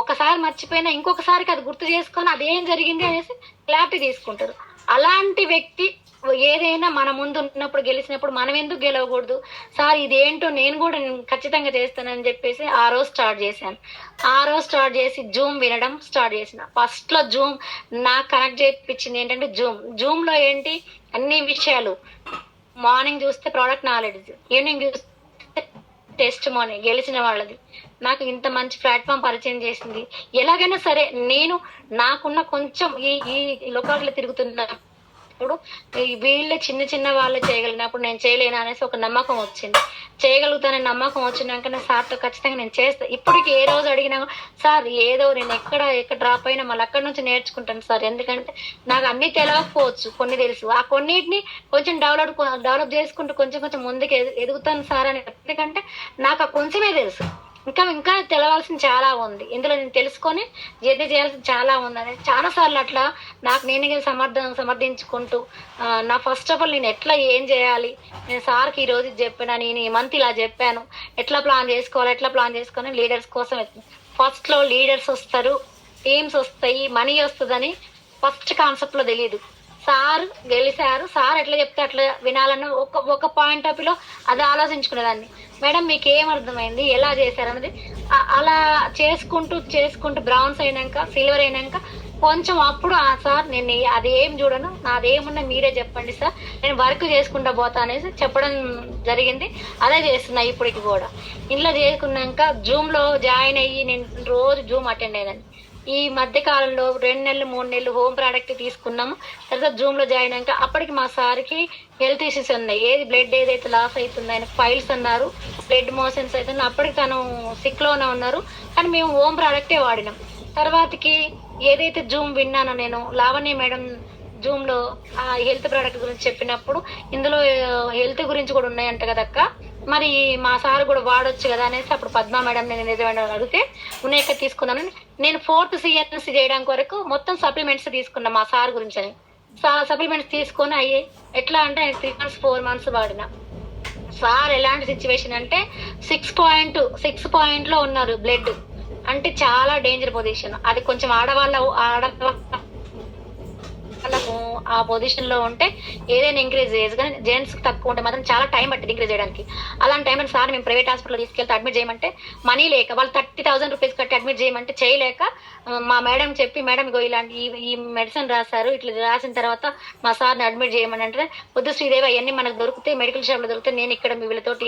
ఒకసారి మర్చిపోయినా ఇంకొకసారికి అది గుర్తు చేసుకొని అదేం జరిగింది అనేసి క్లారిటీ తీసుకుంటారు. అలాంటి వ్యక్తి ఏదైనా మన ముందు ఉన్నప్పుడు గెలిచినప్పుడు మనం ఎందుకు గెలవకూడదు సార్, ఇదేంటో నేను కూడా ఖచ్చితంగా చేస్తానని చెప్పేసి ఆ రోజు స్టార్ట్ చేశాను. ఆ రోజు స్టార్ట్ చేసి జూమ్ వినడం స్టార్ట్ చేసిన. ఫస్ట్ లో జూమ్ నాకు కనెక్ట్ చేయించింది ఏంటంటే జూమ్ లో ఏంటి అన్ని విషయాలు. మార్నింగ్ చూస్తే ప్రోడక్ట్ నాలెడ్జ్, ఈవినింగ్ చూస్తే టెస్ట్ మార్నింగ్ గెలిచిన వాళ్ళది. నాకు ఇంత మంచి ప్లాట్ఫామ్ పరిచయం చేసింది. ఎలాగైనా సరే నేను నాకున్న కొంచెం ఈ లొకాలిటీలో తిరుగుతున్నప్పుడు వీళ్ళే చిన్న చిన్న వాళ్ళు చేయగలిగినప్పుడు నేను చేయలేను అనేసి ఒక నమ్మకం వచ్చింది. చేయగలుగుతానని నమ్మకం వచ్చినాక నేను సార్తో ఖచ్చితంగా నేను చేస్తాను. ఇప్పటికి ఏ రోజు అడిగినా సార్ ఏదో నేను ఎక్కడ డ్రాప్ అయినా మళ్ళీ అక్కడి నుంచి నేర్చుకుంటాను సార్. ఎందుకంటే నాకు అన్ని తెలియకపోవచ్చు, కొన్ని తెలుసు. ఆ కొన్నిటిని కొంచెం డెవలప్ చేసుకుంటూ కొంచెం కొంచెం ముందుకు ఎదుగుతాను సార్ అని. ఎందుకంటే నాకు ఆ కొంచెమే తెలుసు, ఇంకా తెలవాల్సింది చాలా ఉంది. ఇందులో నేను తెలుసుకొని జర్నీ చేయాల్సింది చాలా ఉంది అనేది చాలా సార్లు అట్లా నాకు నేనే సమర్థించుకుంటూ నా ఫస్ట్ ఆఫ్ ఆల్ నేను ఎట్లా ఏం చేయాలి, నేను సార్కి ఈ రోజు చెప్పాను, నేను ఈ మంత్ ఇలా చెప్పాను, ఎట్లా ప్లాన్ చేసుకోవాలి లీడర్స్ కోసం. ఫస్ట్ లో లీడర్స్ వస్తారు, టీమ్స్ వస్తాయి, మనీ వస్తుందని ఫస్ట్ కాన్సెప్ట్ లో తెలియదు. సార్ గెలిచారు, సార్ ఎట్లా చెప్తే అట్లా వినాలన్న ఒక పాయింట్ ఆఫ్ వ్యూలో అది ఆలోచించుకునేదాన్ని. మేడం మీకు ఏం అర్థమైంది, ఎలా చేశారు అన్నది అలా చేసుకుంటూ బ్రౌన్స్ అయినాక సిల్వర్ అయినాక కొంచెం అప్పుడు సార్ నేను అదేం చూడను, నాదేమున్నా మీరే చెప్పండి సార్, నేను వర్క్ చేసుకుంటా పోతా అనేసి చెప్పడం జరిగింది. అదే చేస్తున్నా ఇప్పటికి కూడా. ఇంట్లో చేసుకున్నాక జూమ్ లో జాయిన్ అయ్యి నేను రోజు జూమ్ అటెండ్ అయ్యేదాన్ని. ఈ మధ్య కాలంలో 2 నెలలు 3 నెలలు హోమ్ ప్రోడక్ట్ తీసుకున్నాము. తర్వాత జూమ్ లో జాయిన్ అయ్యాక అప్పటికి మా సార్కి హెల్త్ ఇష్యూస్ ఉన్నాయి. బ్లడ్ ఏదైతే లాస్ అవుతుంది, ఆయన ఫైల్స్ అన్నారు, బ్లడ్ మోషన్స్ అవుతుంది. అప్పటికి తను సిక్ లోనే ఉన్నారు, కానీ మేము హోమ్ ప్రోడక్టే వాడినాం. తర్వాతకి ఏదైతే జూమ్ విన్నానో నేను, లావణ్య మేడం జూమ్ లో ఆ హెల్త్ ప్రోడక్ట్ గురించి చెప్పినప్పుడు ఇందులో హెల్త్ గురించి కూడా ఉన్నాయంట కదక్క, మరి మా సార్ కూడా వాడొచ్చు కదా అనేసి అప్పుడు పద్మా మేడం నేను నిజమైన అడిగితే ఉన్నాయక తీసుకున్నాను. నేను 4th CNC చేయడానికి వరకు మొత్తం సప్లిమెంట్స్ తీసుకున్నా మా సార్ గురించి అని. సప్లిమెంట్స్ తీసుకొని అయ్యి ఎట్లా అంటే 3 months 4 months వాడిన. సార్ ఎలాంటి సిచ్యువేషన్ అంటే 6 పాయింట్ లో ఉన్నారు. బ్లడ్ అంటే చాలా డేంజర్ పొజిషన్. అది కొంచెం ఆడవాళ్ళకు ఆ పొజిషన్ లో ఉంటే ఏదైనా ఇంక్రీజ్ చేయొచ్చు, కానీ జెంట్స్ తక్కువ ఉంటే మాత్రం చాలా టైం పట్టింది ఇంక్రీజ్ చేయడానికి. అలాంటి టైంలో సార్ మేము ప్రైవేట్ హాస్పిటల్ తీసుకెళ్తే అడ్మిట్ చేయమంటే మనీ లేక, వాళ్ళు 30,000 రూపీస్ కట్టి అడ్మిట్ చేయమంటే చేయలేక మా మేడం చెప్పి, మేడం ఇగో ఇలాంటి ఈ మెడిసిన్ రాశారు, ఇట్లా రాసిన తర్వాత మా సార్ని అడ్మిట్ చేయమని అంటే, వద్దు శ్రీదేవి అవన్నీ మనకు దొరుకుతాయి, మెడికల్ షాప్ లో దొరుకుతాయి, నేను ఇక్కడ మీ వీళ్ళతోటి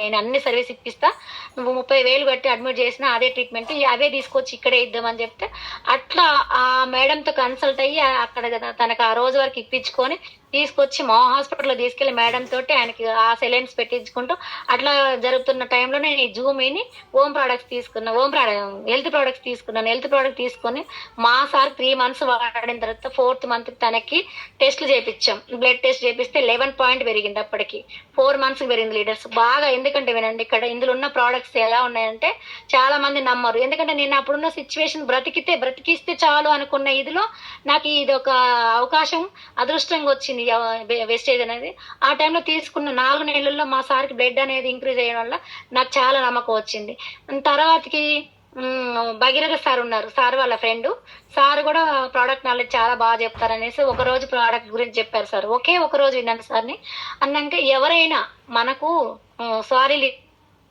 నేను అన్ని సర్వీస్ ఇప్పిస్తా, నువ్వు 30,000 కట్టి అడ్మిట్ చేసినా అదే ట్రీట్మెంట్, అవే తీసుకొచ్చి ఇక్కడే ఇద్దామని చెప్తే అట్లా ఆ మేడంతో కన్సల్ట్ అయ్యి అక్కడ తనకు ఆ రోజు వరకు ఇప్పించుకొని తీసుకొచ్చి మా హాస్పిటల్లో తీసుకెళ్లి మేడం తోటి ఆయనకి ఆ సెలైన్స్ పెట్టించుకుంటూ అట్లా జరుగుతున్న టైంలో నేను ఈ జూమిని హెల్త్ ప్రోడక్ట్స్ తీసుకున్నాను. హెల్త్ ప్రోడక్ట్ తీసుకొని మా సార్ 3 months వాడిన తర్వాత 4th month తనకి టెస్ట్లు చేయించాం. బ్లడ్ టెస్ట్ చేపిస్తే 11 point పెరిగింది. అప్పటికి 4 months పెరిగింది లీడర్స్ బాగా. ఎందుకంటే వినండి, ఇక్కడ ఇందులో ఉన్న ప్రోడక్ట్స్ ఎలా ఉన్నాయంటే చాలా మంది నమ్మరు. ఎందుకంటే నేను అప్పుడున్న సిచ్యువేషన్ బ్రతికిస్తే చాలు అనుకున్న ఇదిలో నాకు ఇది ఒక అవకాశం అదృష్టంగా వచ్చింది, వెస్టేజ్ అనేది. ఆ టైంలో తీసుకున్న 4 నెలల్లో మా సార్కి బ్లడ్ అనేది ఇంక్రీజ్ అయ్యడం వల్ల నాకు చాలా నమ్మకం వచ్చింది. తర్వాతకి భగీరథ సార్ ఉన్నారు, సార్ వాళ్ళ ఫ్రెండ్. సార్ కూడా ప్రోడక్ట్ నాలెడ్జ్ చాలా బాగా చెప్తారనేసి ఒక రోజు ప్రోడక్ట్ గురించి చెప్పారు సార్. ఒక రోజు విన్నాను సార్ని. అన్నాక ఎవరైనా మనకు సారీ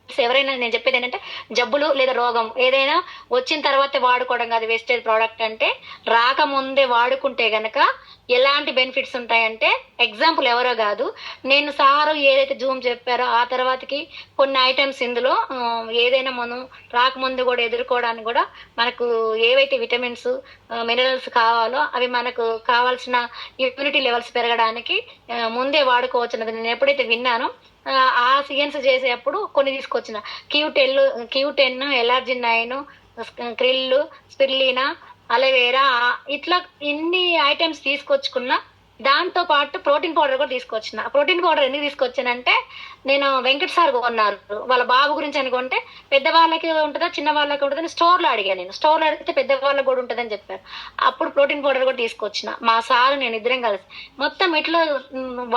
ఎవరైనా నేను చెప్పేది ఏంటంటే, జబ్బులు లేదా రోగం ఏదైనా వచ్చిన తర్వాత వాడుకోవడం కాదు వేస్టేజ్ ప్రోడక్ట్ అంటే. రాకముందే వాడుకుంటే గనక ఎలాంటి బెనిఫిట్స్ ఉంటాయంటే, ఎగ్జాంపుల్ ఎవరో కాదు, నేను సారు ఏదైతే జూమ్ చెప్పారో ఆ తర్వాతకి కొన్ని ఐటమ్స్ ఇందులో ఏదైనా మనం రాకముందు కూడా ఎదుర్కోవడానికి కూడా మనకు ఏవైతే విటమిన్స్ మినరల్స్ కావాలో అవి మనకు కావాల్సిన ఇమ్యూనిటీ లెవెల్స్ పెరగడానికి ముందే వాడుకోవచ్చు అన్నది నేను ఎప్పుడైతే విన్నానో ఆ సిఎన్స్ చేసేటప్పుడు కొన్ని తీసుకొచ్చిన Q10 ఎలర్జీ 9 క్రిల్ స్పిర్లీనా అలోవేరా ఇట్లా ఇన్ని ఐటమ్స్ తీసుకొచ్చుకున్నా. దాంతో పాటు ప్రోటీన్ పౌడర్ కూడా తీసుకొచ్చిన. ప్రోటీన్ పౌడర్ ఎందుకు తీసుకొచ్చానంటే, నేను వెంకట్ సార్ కొన్నారు వాళ్ళ బాబు గురించి అనుకుంటే, పెద్దవాళ్ళకి ఉంటుందా చిన్న వాళ్ళకి ఉంటుందని స్టోర్లో అడిగాను. నేను స్టోర్లో అడిగితే పెద్దవాళ్ళకి కూడా ఉంటుందని చెప్పారు. అప్పుడు ప్రోటీన్ పౌడర్ కూడా తీసుకొచ్చిన. మా సారు నేను ఇద్దరం కలిసి మొత్తం ఇట్లా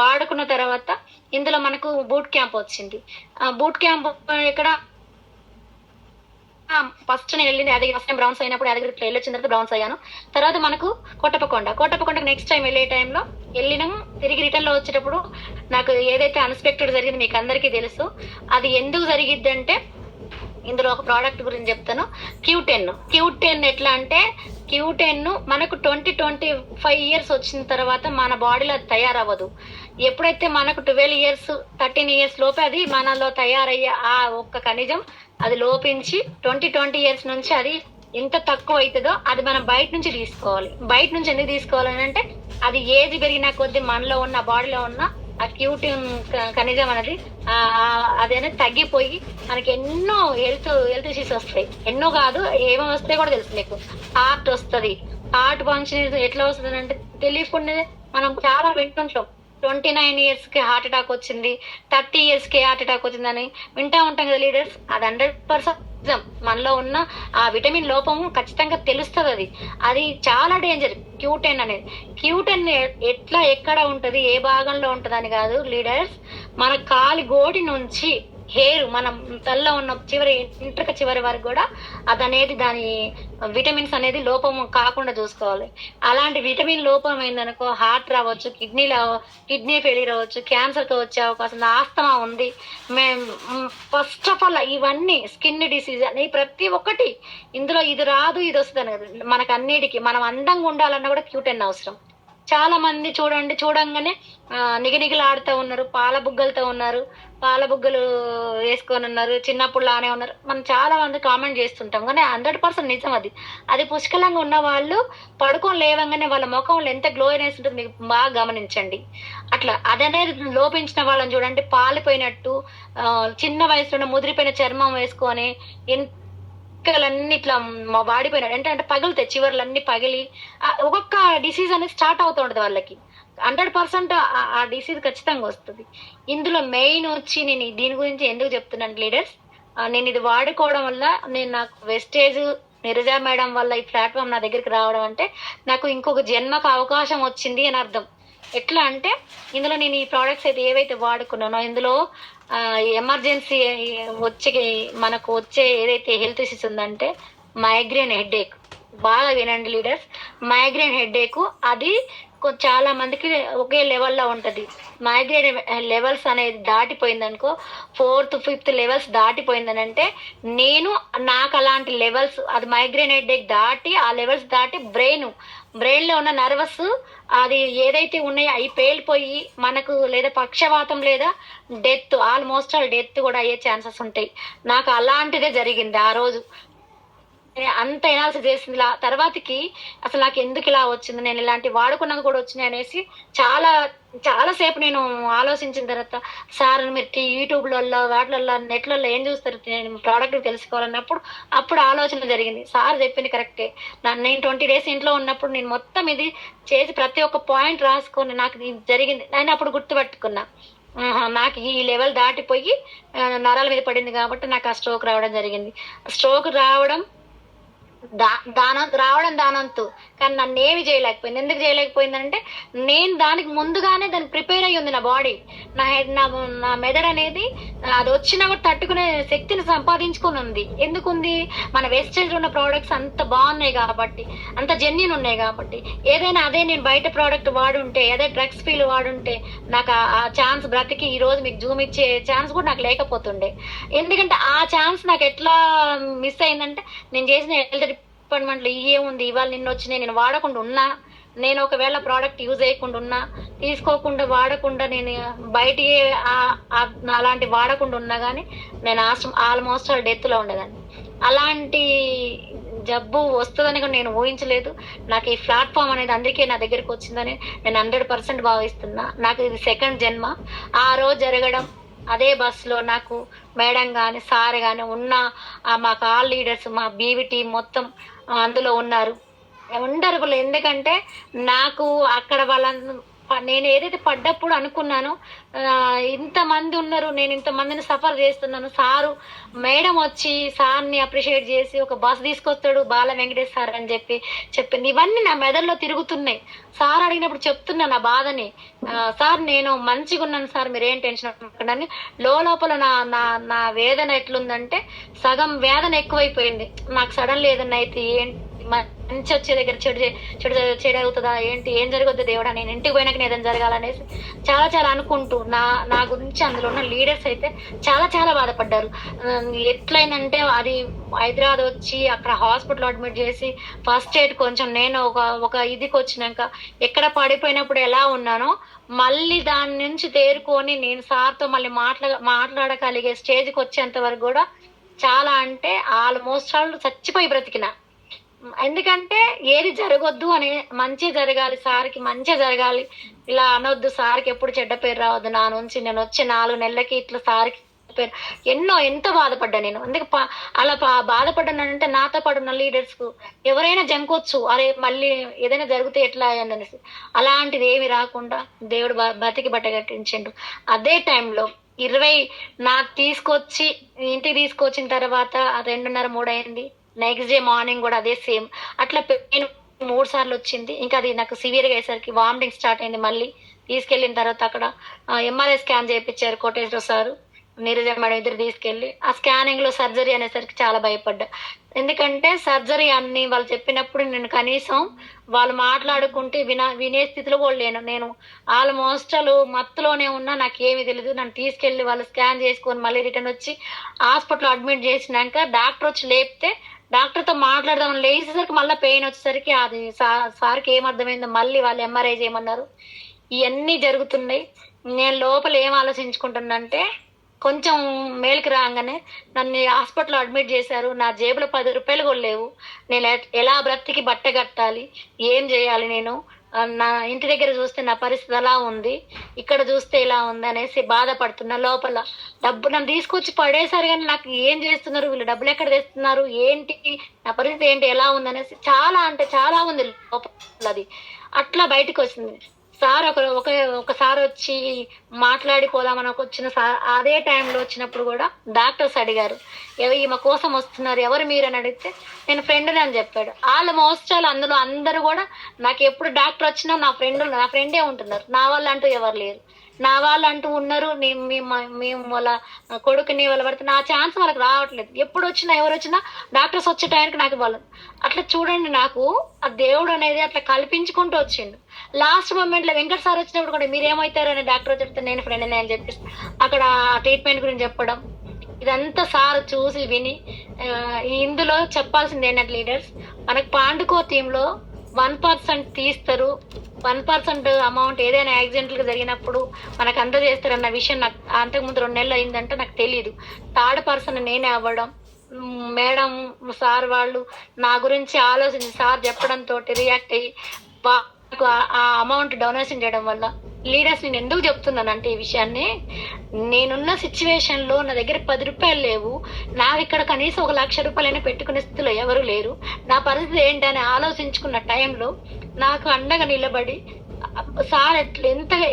వాడుకున్న తర్వాత ఇందులో మనకు బూట్ క్యాంప్ వచ్చింది. ఆ బూట్ క్యాంప్ ఇక్కడ ఫస్ట్ నేను వెళ్ళింది యాదగిరి, ఫస్ట్ టైం బ్రౌన్స్ అయినప్పుడు యాదగిరి ఇట్లా వెళ్ళొచ్చిన తర్వాత బ్రౌన్స్ అయ్యాను. తర్వాత మనకు కొట్టపకొండకు నెక్స్ట్ టైం వెళ్ళే టైంలో వెళ్ళినాం. తిరిగి రిటర్న్ లో వచ్చేటప్పుడు నాకు ఏదైతే అన్ఎక్స్పెక్టెడ్ జరిగింది మీకు అందరికీ తెలుసు. అది ఎందుకు జరిగిద్ది అంటే ఇందులో ఒక ప్రోడక్ట్ గురించి చెప్తాను. Q10 ఎట్లా అంటే Q10 మనకు 25 ఇయర్స్ వచ్చిన తర్వాత మన బాడీలో అది తయారవ్వదు. ఎప్పుడైతే మనకు 12 ఇయర్స్ 13 ఇయర్స్ లోపే అది మనలో తయారయ్యే ఆ ఒక్క ఖనిజం అది లోపించి 20 ఇయర్స్ నుంచి అది ఎంత తక్కువ అవుతుందో అది మనం బయట నుంచి తీసుకోవాలి. బయట నుంచి ఎందుకు తీసుకోవాలని అంటే అది ఏజ్ పెరిగిన కొద్ది మనలో ఉన్న బాడీలో ఉన్న ఆ Q10 ఖనిజం అనేది అదేనే తగ్గిపోయి మనకి ఎన్నో హెల్త్ ఇష్యూస్ వస్తాయి. ఎన్నో కాదు, ఏమేమి వస్తాయి కూడా తెలుసు మీకు. హార్ట్ వస్తుంది. హార్ట్ ఫంక్షన్ ఎట్లా వస్తుంది అంటే తెలియకుండా మనం చాలా వింటుంటాం. 29 ఇయర్స్ కి హార్ట్ అటాక్ వచ్చింది, 30 ఇయర్స్ కి హార్ట్ అటాక్ వచ్చిందని వింటా ఉంటాం కదా లీడర్స్. అది 100% నిజం. మనలో ఉన్న ఆ విటమిన్ లోపము ఖచ్చితంగా తెలుస్తుంది. అది చాలా డేంజర్ Q10 అనేది. Q10 ఎట్లా ఎక్కడ ఉంటది, ఏ భాగంలో ఉంటది అని కాదు లీడర్స్, మన కాలి గోడి నుంచి హెయిర్ మనం తల్లో ఉన్న ఇంట్రక చివరి వరకు కూడా అదనేది దాని విటమిన్స్ అనేది లోపం కాకుండా చూసుకోవాలి. అలాంటి విటమిన్ లోపం అయిందనుకో హార్ట్ రావచ్చు, కిడ్నీ ఫెయిల్యూర్ అవ్వచ్చు, క్యాన్సర్ తో వచ్చే అవకాశం, ఆస్తమా ఉంది. ఫస్ట్ ఆఫ్ ఆల్ ఇవన్నీ స్కిన్ డిసీజ్ అని ప్రతి ఒక్కటి ఇందులో ఇది రాదు ఇది వస్తుంది అని మనకు అన్నిటికీ మనం అందంగా ఉండాలన్నా కూడా Q10 అవసరం. చాలా మంది చూడంగానే నిగనిగలాడుతూ ఉన్నారు, పాల బుగ్గలతో ఉన్నారు, పాల బుగ్గలు వేసుకొని ఉన్నారు, చిన్నప్పుడు లానే ఉన్నారు. మనం చాలా మంది కామెంట్ చేస్తుంటాం కానీ 100% నిజం. అది పుష్కలంగా ఉన్న వాళ్ళు పడుకొని లేవంగానే వాళ్ళ ముఖంలో ఎంత గ్లోయినెస్ ఉంటుంది మీకు బాగా గమనించండి. అట్లా అదనేది లోపించిన వాళ్ళని చూడండి, పాలిపోయినట్టు చిన్న వయసులో ముదిరిపోయిన చర్మం వేసుకొని అన్ని ఇట్లా వాడిపోయినాడు అంటే పగులుతాయి, చివర్లన్నీ పగిలి ఒక్కొక్క డిసీజ్ అనేది స్టార్ట్ అవుతూ ఉంటుంది వాళ్ళకి. 100% ఆ డిసీజ్ ఖచ్చితంగా వస్తుంది. ఇందులో మెయిన్ వచ్చి నేను దీని గురించి ఎందుకు చెప్తున్నాను లీడర్స్, నేను ఇది వాడుకోవడం వల్ల నాకు వెస్టేజ్ నిరజా మేడం వల్ల ఈ ప్లాట్ఫామ్ నా దగ్గరికి రావడం అంటే నాకు ఇంకొక జన్మకు అవకాశం వచ్చింది అని అర్థం. ఎట్లా అంటే ఇందులో నేను ఈ ప్రోడక్ట్స్ అయితే ఏవైతే వాడుకున్నానో ఇందులో ఎమర్జెన్సీ మనకు వచ్చే ఏదైతే హెల్త్ ఇష్యూస్ ఉందంటే మైగ్రేన్ హెడేక్, బాగా వినండి లీడర్స్. మైగ్రేన్ హెడేక్ అది చాలా మందికి ఒకే లెవెల్లో ఉంటది. మైగ్రేన్ లెవెల్స్ అనేది దాటిపోయిందనుకో, 4th 5th లెవెల్స్ దాటిపోయిందని అంటే నాకు అలాంటి లెవెల్స్ అది మైగ్రేన్ హెడేక్ దాటి ఆ లెవెల్స్ దాటి బ్రెయిన్ లో ఉన్న నర్వస్ అది ఏదైతే ఉన్నాయో అవి పేలిపోయి మనకు లేదా పక్షవాతం లేదా ఆల్మోస్ట్ డెత్ కూడా అయ్యే ఛాన్సెస్ ఉంటాయి. నాకు అలాంటిదే జరిగింది ఆ రోజు. అంత ఎనాలిసిస్ చేసింది తర్వాతకి అసలు నాకు ఎందుకు ఇలా వచ్చింది, నేను ఇలాంటి వాడుకున్నాక కూడా వచ్చినాయి అనేసి చాలా సేపు నేను ఆలోచించిన తర్వాత సార్ మీరు యూట్యూబ్లలో వాటిలలో నెట్లలో ఏం చూస్తారు, నేను ప్రోడక్ట్ తెలుసుకోవాలన్నప్పుడు అప్పుడు ఆలోచన జరిగింది. సార్ చెప్పింది కరెక్టే. నేను 20 days ఇంట్లో ఉన్నప్పుడు నేను మొత్తం ఇది చేసి ప్రతి ఒక్క పాయింట్ రాసుకొని నాకు ఇది జరిగింది. నేను అప్పుడు గుర్తుపట్టుకున్నా నాకు ఈ లెవెల్ దాటిపోయి నరాల మీద పడింది కాబట్టి నాకు ఆ స్ట్రోక్ రావడం జరిగింది. స్ట్రోక్ రావడం దానంతు కానీ నన్ను ఏమి చేయలేకపోయింది. ఎందుకు చేయలేకపోయిందంటే నేను దానికి ముందుగానే దానికి ప్రిపేర్ అయ్యి ఉంది. నా బాడీ నా మెదడు అనేది అది వచ్చినా కూడా తట్టుకునే శక్తిని సంపాదించుకుని ఉంది. ఎందుకుంది, మన వెస్టేజ్ ఉన్న ప్రోడక్ట్స్ అంత బాగున్నాయి కాబట్టి, అంత జెన్యున్ ఉన్నాయి కాబట్టి. ఏదైనా అదే నేను బయట ప్రోడక్ట్ వాడుంటే, అదే డ్రగ్స్ ఫీల్ వాడుంటే నాకు ఆ ఛాన్స్ బ్రతికి ఈ రోజు మీకు జూమ్ ఇచ్చే ఛాన్స్ కూడా నాకు లేకపోతుండే. ఎందుకంటే ఆ ఛాన్స్ నాకు ఎట్లా మిస్ అయిందంటే నేను చేసిన హెల్త్ డిపార్ట్మెంట్లో ఉంది ఇవాళ నిన్న వచ్చినాయి నేను వాడకుండా ఉన్నా, నేను ఒకవేళ ప్రోడక్ట్ యూజ్ చేయకుండా ఉన్నా, తీసుకోకుండా వాడకుండా నేను బయటికి అలాంటి వాడకుండా ఉన్నా కానీ నేను ఆల్మోస్ట్ డెత్ లో ఉండేదాన్ని. అలాంటి జబ్బు వస్తుందని కూడా నేను ఊహించలేదు. నాకు ఈ ప్లాట్ఫామ్ అనేది అందుకే నా దగ్గరికి వచ్చిందని నేను 100% భావిస్తున్నా. నాకు ఇది సెకండ్ జన్మ. ఆ రోజు జరగడం అదే బస్సులో నాకు మేడం కానీ సార్ కానీ ఉన్న మా కాల్ లీడర్స్ మా బీవీ టీం మొత్తం అందులో ఉన్నారు. వండర్ఫుల్. ఎందుకంటే నాకు అక్కడ నేను ఏదైతే పడ్డప్పుడు అనుకున్నానో ఇంతమంది ఉన్నారు, నేను ఇంతమందిని సఫర్ చేస్తున్నాను, సారు మేడం వచ్చి సార్ని అప్రిషియేట్ చేసి ఒక బస్ తీసుకొస్తాడు బాల వెంకటేష్ సార్ అని చెప్పింది. ఇవన్నీ నా మెదడులో తిరుగుతున్నాయి. సార్ అడిగినప్పుడు చెప్తున్నా నా బాధని, సార్ నేను మంచిగా ఉన్నాను సార్, మీరేం టెన్షన్ అవ్వకండి. లోపల నా నా నా వేదన ఎట్లుందంటే సగం వేదన ఎక్కువైపోయింది. నాకు సడన్లీ ఏదన్నా అయితే ఏంటి, మంచి వచ్చే దగ్గర చెడు అవుతుందా ఏంటి, ఏం జరగద్దు దేవుడా, నేను ఇంటికి పోయినాక ఏదైనా జరగాలనేసి చాలా చాలా అనుకుంటూ నా గురించి అందులో ఉన్న లీడర్స్ అయితే చాలా చాలా బాధపడ్డారు. ఎట్లయిందంటే అది హైదరాబాద్ వచ్చి అక్కడ హాస్పిటల్ అడ్మిట్ చేసి ఫస్ట్ ఎయిడ్ కొంచెం నేను ఒక ఇదికి వచ్చినాక ఎక్కడ పడిపోయినప్పుడు ఎలా ఉన్నానో మళ్ళీ దాని నుంచి తేరుకొని నేను సార్తో మళ్ళీ మాట్లాడగలిగే స్టేజ్కి వచ్చేంత వరకు కూడా చాలా అంటే ఆల్మోస్ట్ వాళ్ళు చచ్చిపోయి బ్రతికిన. ఎందుకంటే ఏది జరగొద్దు అని, మంచి జరగాలి, సార్కి మంచి జరగాలి, ఇలా అనొద్దు, సార్కి ఎప్పుడు చెడ్డ పేరు రావద్దు, నా నుంచి నేను వచ్చే 4 నెలలకి ఇట్లా సార్కి పేరు ఎంతో బాధపడ్డా నేను. అందుకే అలా బాధపడ్డానంటే నాతో పాటు ఉన్న లీడర్స్ కు ఎవరైనా జంకొచ్చు, అరే మళ్ళీ ఏదైనా జరిగితే ఎట్లా అనేసి. అలాంటిది ఏమి రాకుండా దేవుడు బతికి బట్టగట్టించిండు. అదే టైంలో 20 నాకు తీసుకొచ్చి ఇంటికి తీసుకొచ్చిన తర్వాత 2:30-3 అయింది. నెక్స్ట్ డే మార్నింగ్ కూడా అదే సేమ్ అట్లా పెయిన్ 3 సార్లు వచ్చింది. ఇంకా అది నాకు సివియర్గా అయ్యేసరికి వామిటింగ్ స్టార్ట్ అయింది. మళ్ళీ తీసుకెళ్లిన తర్వాత అక్కడ ఎంఆర్ఐ స్కాన్ చేయించారు కోటేశ్వర సారు, నీరజ మేడం ఇద్దరు తీసుకెళ్లి. ఆ స్కానింగ్ లో సర్జరీ అనేసరికి చాలా భయపడ్డా. ఎందుకంటే సర్జరీ అన్ని వాళ్ళు చెప్పినప్పుడు నేను కనీసం వాళ్ళు మాట్లాడుకుంటే వినే స్థితిలో కూడా లేను. నేను ఆల్మోస్ట్ మత్తులోనే ఉన్నా, నాకు ఏమి తెలియదు. నన్ను తీసుకెళ్లి వాళ్ళు స్కాన్ చేసుకొని మళ్ళీ రిటర్న్ వచ్చి హాస్పిటల్ అడ్మిట్ చేసినాక డాక్టర్ వచ్చి లేపితే డాక్టర్తో మాట్లాడదామని లేచేసరికి మళ్ళీ పెయిన్ వచ్చేసరికి అది సార్కి ఏమర్థమైందో మళ్ళీ వాళ్ళు ఎంఆర్ఐ చేయమన్నారు. ఇవన్నీ జరుగుతున్నాయి. నేను లోపల ఏం ఆలోచించుకుంటున్నానంటే కొంచెం మేలుకి రాగానే నన్ను హాస్పిటల్లో అడ్మిట్ చేశారు. నా జేబులో 10 రూపాయలు కూడా లేవు. నేను ఎలా బ్రతికి బట్ట కట్టాలి, ఏం చేయాలి, నేను నా ఇంటి దగ్గర చూస్తే నా పరిస్థితి ఎలా ఉంది, ఇక్కడ చూస్తే ఇలా ఉంది అనేసి బాధపడుతున్నా. లోపల డబ్బు నన్ను తీసుకొచ్చి పడేసారు కానీ నాకు ఏం చేస్తున్నారు, వీళ్ళు డబ్బులు ఎక్కడ తెస్తున్నారు, ఏంటి నా పరిస్థితి ఏంటి, ఎలా ఉంది అనేసి చాలా అంటే చాలా ఉంది లోపల. అది అట్లా బయటకు వచ్చింది. సార్ ఒకసారి వచ్చి మాట్లాడిపోదామని వచ్చిన సార్ అదే టైంలో వచ్చినప్పుడు కూడా డాక్టర్స్ అడిగారు, ఈమె కోసం వస్తున్నారు, ఎవరు మీరు అని అడిగితే నేను ఫ్రెండ్ని అని చెప్పాడు. ఆల్మోస్ట్ అందులో అందరూ కూడా నాకు ఎప్పుడు డాక్టర్ వచ్చినా నా ఫ్రెండే ఉంటున్నారు, నా వాళ్ళు అంటూ ఎవరు లేరు. నా వాళ్ళు అంటూ ఉన్నారు, మేము వాళ్ళ కొడుకుని వాళ్ళ పడితే నా ఛాన్స్ వాళ్ళకి రావట్లేదు. ఎప్పుడు వచ్చినా ఎవరు వచ్చినా డాక్టర్స్ వచ్చే టైంకి నాకు వాళ్ళు అట్లా చూడండి. నాకు ఆ దేవుడు అనేది అట్లా కల్పించుకుంటూ వచ్చిండు. లాస్ట్ మూమెంట్ లో వెంకట సార్ వచ్చినప్పుడు కూడా మీరేమవుతారు అని డాక్టర్ చెప్తే నేను ఫ్రెండ్ అని చెప్పేసి అక్కడ ట్రీట్మెంట్ గురించి చెప్పడం, ఇదంతా సార్ చూసి విని ఇందులో చెప్పాల్సింది ఏంటంటే లీడర్స్ మనకు పాండుకో థీమ్ లో 1% తీస్తారు, 1% అమౌంట్ ఏదైనా యాక్సిడెంట్లు జరిగినప్పుడు మనకు అందజేస్తారన్న విషయం నాకు అంతకుముందు 2 నెలలు అయిందంటే నాకు తెలియదు. 3rd పర్సన్ నేనే అవ్వడం, మేడం సార్ వాళ్ళు నా గురించి ఆలోచించి సార్ చెప్పడంతో రియాక్ట్ అయ్యి ఆ అమౌంట్ డొనేషన్ చేయడం వల్ల లీడర్స్ నేను ఎందుకు చెప్తున్నానంటే ఈ విషయాన్ని, నేనున్న సిచ్యువేషన్ లో నా దగ్గర 10 రూపాయలు లేవు, నాకు ఇక్కడ కనీసం 1 లక్ష రూపాయలైనా పెట్టుకునే స్థితిలో ఎవరు లేరు, నా పరిస్థితి ఏంటని ఆలోచించుకున్న టైంలో నాకు అండగా నిలబడి సార్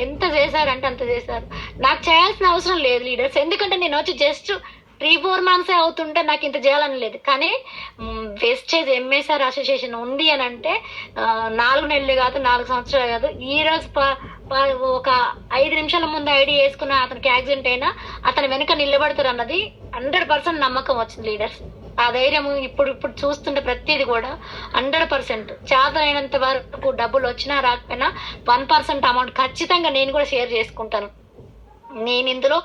ఎంత చేశారంటే అంత చేశారు. నాకు చేయాల్సిన అవసరం లేదు లీడర్స్, ఎందుకంటే నేను వచ్చి జస్ట్ 3-4 మంత్స్ అవుతుంటే నాకు ఇంత చేయాలని లేదు. కానీ వెస్టేజ్ ఎంఎస్ఆర్ అసోసియేషన్ ఉంది అని అంటే 4 నెలలు కాదు, 4 సంవత్సరాలు కాదు. ఈ రోజు ఒక 5 నిమిషాల ముందు ఐడి వేసుకున్న అతనికి యాక్సిడెంట్ అయినా అతని వెనుక నిలబడతారు అన్నది 100% నమ్మకం వచ్చింది లీడర్స్. ఆ ధైర్యం ఇప్పుడు చూస్తుంటే ప్రతిది కూడా 100% చేత అయినంత వరకు డబ్బులు వచ్చినా రాకపోయినా 1% అమౌంట్ ఖచ్చితంగా నేను కూడా షేర్ చేసుకుంటాను. నేను ఇందులో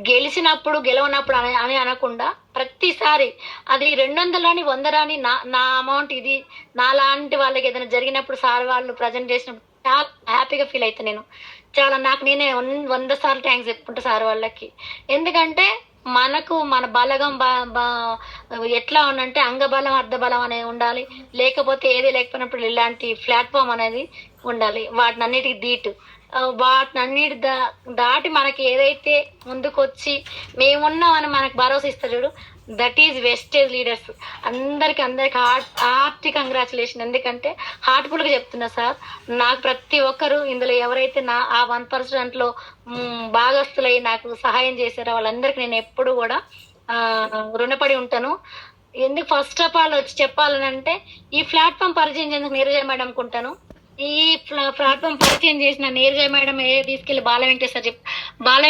గెలవనప్పుడు అని అనకుండా ప్రతిసారి అది 200 రాని 100 రాని నా అమౌంట్ ఇది నా లాంటి వాళ్ళకి ఏదైనా జరిగినప్పుడు సార్ వాళ్ళు ప్రజెంట్ చేసినప్పుడు చాలా హ్యాపీగా ఫీల్ అవుతా. నేను చాలా నాకు నేనే 100 సార్లు థ్యాంక్స్ చెప్పుకుంటా సార్ వాళ్ళకి. ఎందుకంటే మనకు మన బలగం ఎట్లా ఉందంటే అంగబలం అర్ధబలం అనేది ఉండాలి, లేకపోతే ఏది లేకపోయినప్పుడు ఇలాంటి ప్లాట్ఫామ్ అనేది ఉండాలి. వాటిని అన్నిటికీ ధీటు వాటినన్నిటి దాటి మనకి ఏదైతే ముందుకొచ్చి మేమున్నామని మనకు భరోసా ఇస్తారు చూడు, దట్ ఈజ్ వెస్టేజ్ లీడర్స్. అందరికి హార్టీ కంగ్రాచులేషన్. ఎందుకంటే హార్ట్ఫుల్ గా చెప్తున్నా సార్, నాకు ప్రతి ఒక్కరు ఇందులో ఎవరైతే ఆ 1% లో భాగస్తులై నాకు సహాయం చేశారో వాళ్ళందరికీ నేను ఎప్పుడు కూడా రుణపడి ఉంటాను. ఎందుకు ఫస్ట్ ఆఫ్ ఆల్ వచ్చి చెప్పాలనంటే, ఈ ప్లాట్ఫామ్ పరిచయం చేసిన నీరజ మేడం అనుకుంటాను. ఈ ప్లాట్ఫామ్ పరిచయం చేసిన నీరజ మేడం తీసుకెళ్లి బాల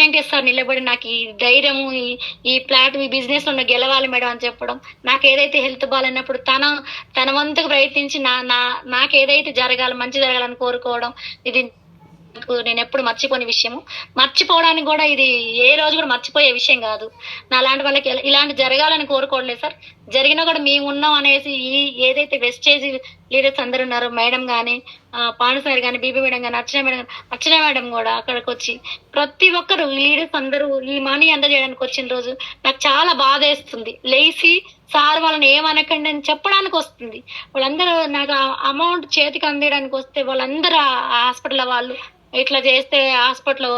వెంకటేశ్వర నిలబడి నాకు ఈ ధైర్యము, ఈ బిజినెస్ లో గెలవాలి మేడం అని చెప్పడం, నాకు ఏదైతే హెల్త్ బాగాలేనప్పుడు తన వంతుకు ప్రయత్నించి నాకు ఏదైతే మంచి జరగాలని కోరుకోవడం, ఇది నేను ఎప్పుడు మర్చిపోని విషయము. మర్చిపోవడానికి కూడా ఇది ఏ రోజు కూడా మర్చిపోయే విషయం కాదు. నా లాంటి వాళ్ళకి ఇలాంటి జరగాలని కోరుకోవట్లేదు సార్. జరిగినా కూడా మేము ఉన్నాం అనేసి ఏదైతే వెస్టేజ్ లీడర్స్ అందరు ఉన్నారో, మేడం కానీ, పాండు సార్ కానీ, బీబీ మేడం కానీ, అర్చన మేడం కూడా అక్కడికి వచ్చి ప్రతి ఒక్కరు లీడర్స్ అందరూ ఈ మనీ అందజేయడానికి వచ్చిన రోజు నాకు చాలా బాధ వేస్తుంది. లేచి సార్ వాళ్ళని ఏమనకండి అని చెప్పడానికి వస్తుంది. వాళ్ళందరూ నాకు అమౌంట్ చేతికి అందేయడానికి వస్తే వాళ్ళందరూ ఆ హాస్పిటల్ వాళ్ళు ఇట్లా చేస్తే హాస్పిటల్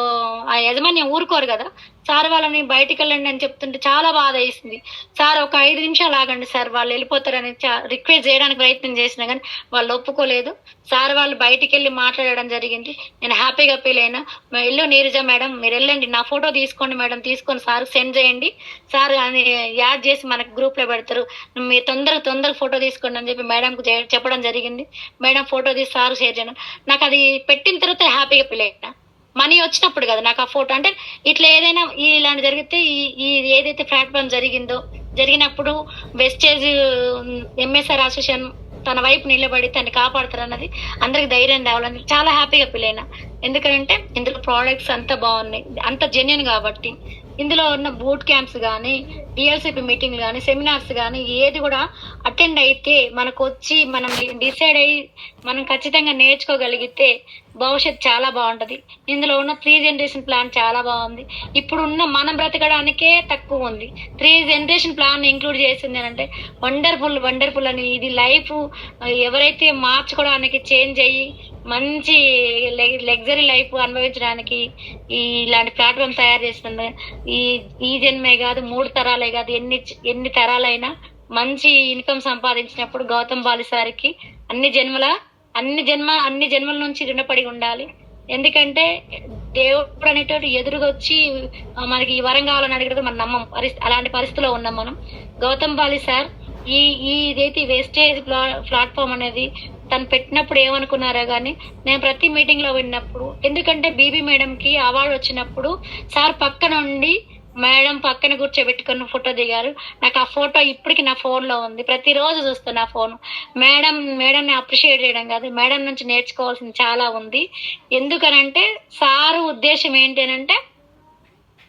ఆ యజమాన్యం ఊరుకోరు కదా. సార్ వాళ్ళని బయటికి వెళ్ళండి అని చెప్తుంటే చాలా బాధ వేసింది. సార్ ఒక 5 నిమిషాలు ఆగండి సార్, వాళ్ళు వెళ్ళిపోతారని రిక్వెస్ట్ చేయడానికి ప్రయత్నం చేసినా కానీ వాళ్ళు ఒప్పుకోలేదు. సార్ వాళ్ళు బయటికి వెళ్ళి మాట్లాడడం జరిగింది. నేను హ్యాపీగా ఫీల్ అయినా. వెళ్ళు నీరజ మేడం, మీరు వెళ్ళండి, నా ఫోటో తీసుకోండి మేడం, తీసుకొని సార్ సెండ్ చేయండి, సార్ అని యాడ్ చేసి మనకు గ్రూప్ లో పెడతారు, మీరు తొందరగా ఫోటో తీసుకోండి అని చెప్పి మేడంకు చెప్పడం జరిగింది. మేడం ఫోటో తీసి సార్ షేర్ చేయడం, నాకు అది పెట్టిన తర్వాత హ్యాపీగా ఫీల్ అయినా. మనీ వచ్చినప్పుడు కదా నాకు ఆ ఫోటో, అంటే ఇట్లా ఏదైనా ఇలాంటి జరిగితే ఈ ఏదైతే ప్లాట్ఫామ్ జరిగినప్పుడు వెస్టేజ్ ఎంఎస్ఆర్ అసోసియేషన్ తన వైపు నిలబడి తనని కాపాడుతారన్నది అందరికి ధైర్యం తేవాలని చాలా హ్యాపీగా ఫీల్ అయినా. ఎందుకంటే ఇందులో ప్రోడక్ట్స్ అంతా బాగున్నాయి, అంత జెన్యున్ కాబట్టి. ఇందులో ఉన్న బూట్ క్యాంప్స్ కానీ, డిఎల్సిపి మీటింగ్లు కానీ, సెమినార్స్ కానీ ఏది కూడా అటెండ్ అయితే మనకు వచ్చి మనం డిసైడ్ అయ్యి మనం ఖచ్చితంగా నేర్చుకోగలిగితే భవిష్యత్తు చాలా బాగుంటది. ఇందులో ఉన్న 3 జనరేషన్ ప్లాన్ చాలా బాగుంది. ఇప్పుడు ఉన్న మనం బ్రతకడానికే తక్కువ ఉంది, 3 జనరేషన్ ప్లాన్ ఇంక్లూడ్ చేసింది అంటే వండర్ఫుల్ అని. ఇది లైఫ్ ఎవరైతే మార్చుకోవడానికి, చేంజ్ అయ్యి మంచి లగ్జరీ లైఫ్ అనుభవించడానికి ఇలాంటి ప్లాట్ఫామ్ తయారు చేస్తుంది. ఈ జన్మే కాదు, 3 తరాలే కాదు, ఎన్ని తరాలైనా మంచి ఇన్కమ్ సంపాదించినప్పుడు గౌతమ్ బాలిసారికి అన్ని జన్మల నుంచి రుణపడి ఉండాలి. ఎందుకంటే దేవుడు అనేటువంటి ఎదురుగా వచ్చి మనకి ఈ వరం కావాలని అడిగితే మనం నమ్మం. అలాంటి పరిస్థితిలో ఉన్నాం మనం. గౌతమ్ బాలి సార్ ఇదైతే వేస్టేజ్ ప్లాట్ఫామ్ అనేది తను పెట్టినప్పుడు ఏమనుకున్నారో కానీ నేను ప్రతి మీటింగ్ లో విన్నప్పుడు, ఎందుకంటే బీబీ మేడం కి అవార్డు వచ్చినప్పుడు సార్ పక్కన ఉండి మేడం పక్కన కూర్చోబెట్టుకున్న ఫోటో దిగారు. నాకు ఆ ఫోటో ఇప్పటికి నా ఫోన్ లో ఉంది, ప్రతిరోజు చూస్తున్నా ఫోన్. మేడంని అప్రిషియేట్ చేయడం కాదు, మేడం నుంచి నేర్చుకోవాల్సింది చాలా ఉంది. ఎందుకనంటే సారు ఉద్దేశం ఏంటి అనంటే,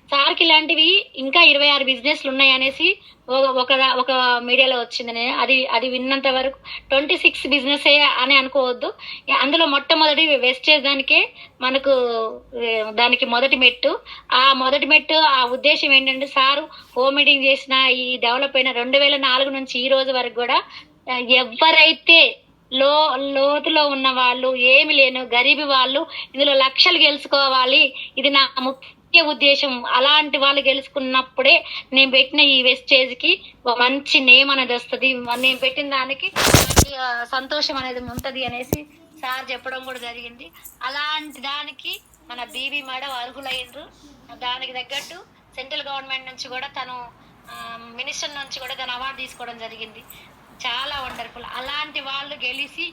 సార్కి ఇలాంటివి ఇంకా 26 బిజినెస్లు ఉన్నాయి అనేసి ఒక మీడియాలో వచ్చింది. అది విన్నంత వరకు 26 బిజినెస్ అని అనుకోవద్దు. అందులో మొట్టమొదటి వెస్టేజ్ దానికి మొదటి మెట్టు. ఆ ఉద్దేశం ఏంటంటే, సారు హోమ్ మీటింగ్ చేసిన ఈ డెవలప్ అయిన 2004 నుంచి ఈ రోజు వరకు కూడా ఎవరైతే లోతులో ఉన్న వాళ్ళు, ఏమి లేను గరీబీ వాళ్ళు ఇందులో లక్షలు గెలుచుకోవాలి, ఇది నా ముఖ్య ఉద్దేశం. అలాంటి వాళ్ళు గెలుచుకున్నప్పుడే నేను పెట్టిన ఈ వెస్టేజ్ కి మంచి నేమ్ అనేది వస్తుంది, నేను పెట్టిన దానికి సంతోషం అనేది ఉంటది అనేసి సార్ చెప్పడం కూడా జరిగింది. అలాంటి దానికి మన బీబీ మేడం అర్హులైనరు. దానికి తగ్గట్టు సెంట్రల్ గవర్నమెంట్ నుంచి కూడా తను మినిస్టర్ నుంచి కూడా తను అవార్డు తీసుకోవడం జరిగింది. చాలా వండర్ఫుల్. అలాంటి వాళ్ళు గెలిచి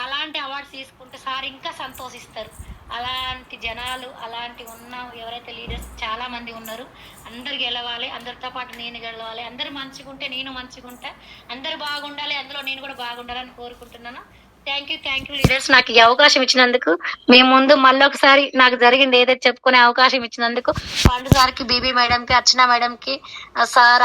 అలాంటి అవార్డ్స్ తీసుకుంటే సార్ ఇంకా సంతోషిస్తారు. అలాంటి జనాలు, అలాంటి ఎవరైతే లీడర్స్ చాలా మంది ఉన్నారు. అందరు గెలవాలి, అందరితో పాటు నేను గెలవాలి, అందరు మంచిగుంటే నేను మంచిగుంటా, అందరు బాగుండాలి, అందులో నేను కూడా బాగుండాలని కోరుకుంటున్నాను. థ్యాంక్ యూ లీడర్స్, నాకు ఈ అవకాశం ఇచ్చినందుకు. మీ ముందు మళ్ళొకసారి నాకు జరిగింది ఏదైతే చెప్పుకునే అవకాశం ఇచ్చినందుకు పాండు సార్కి, బీబీ మేడంకి, అర్చన మేడంకి, సార్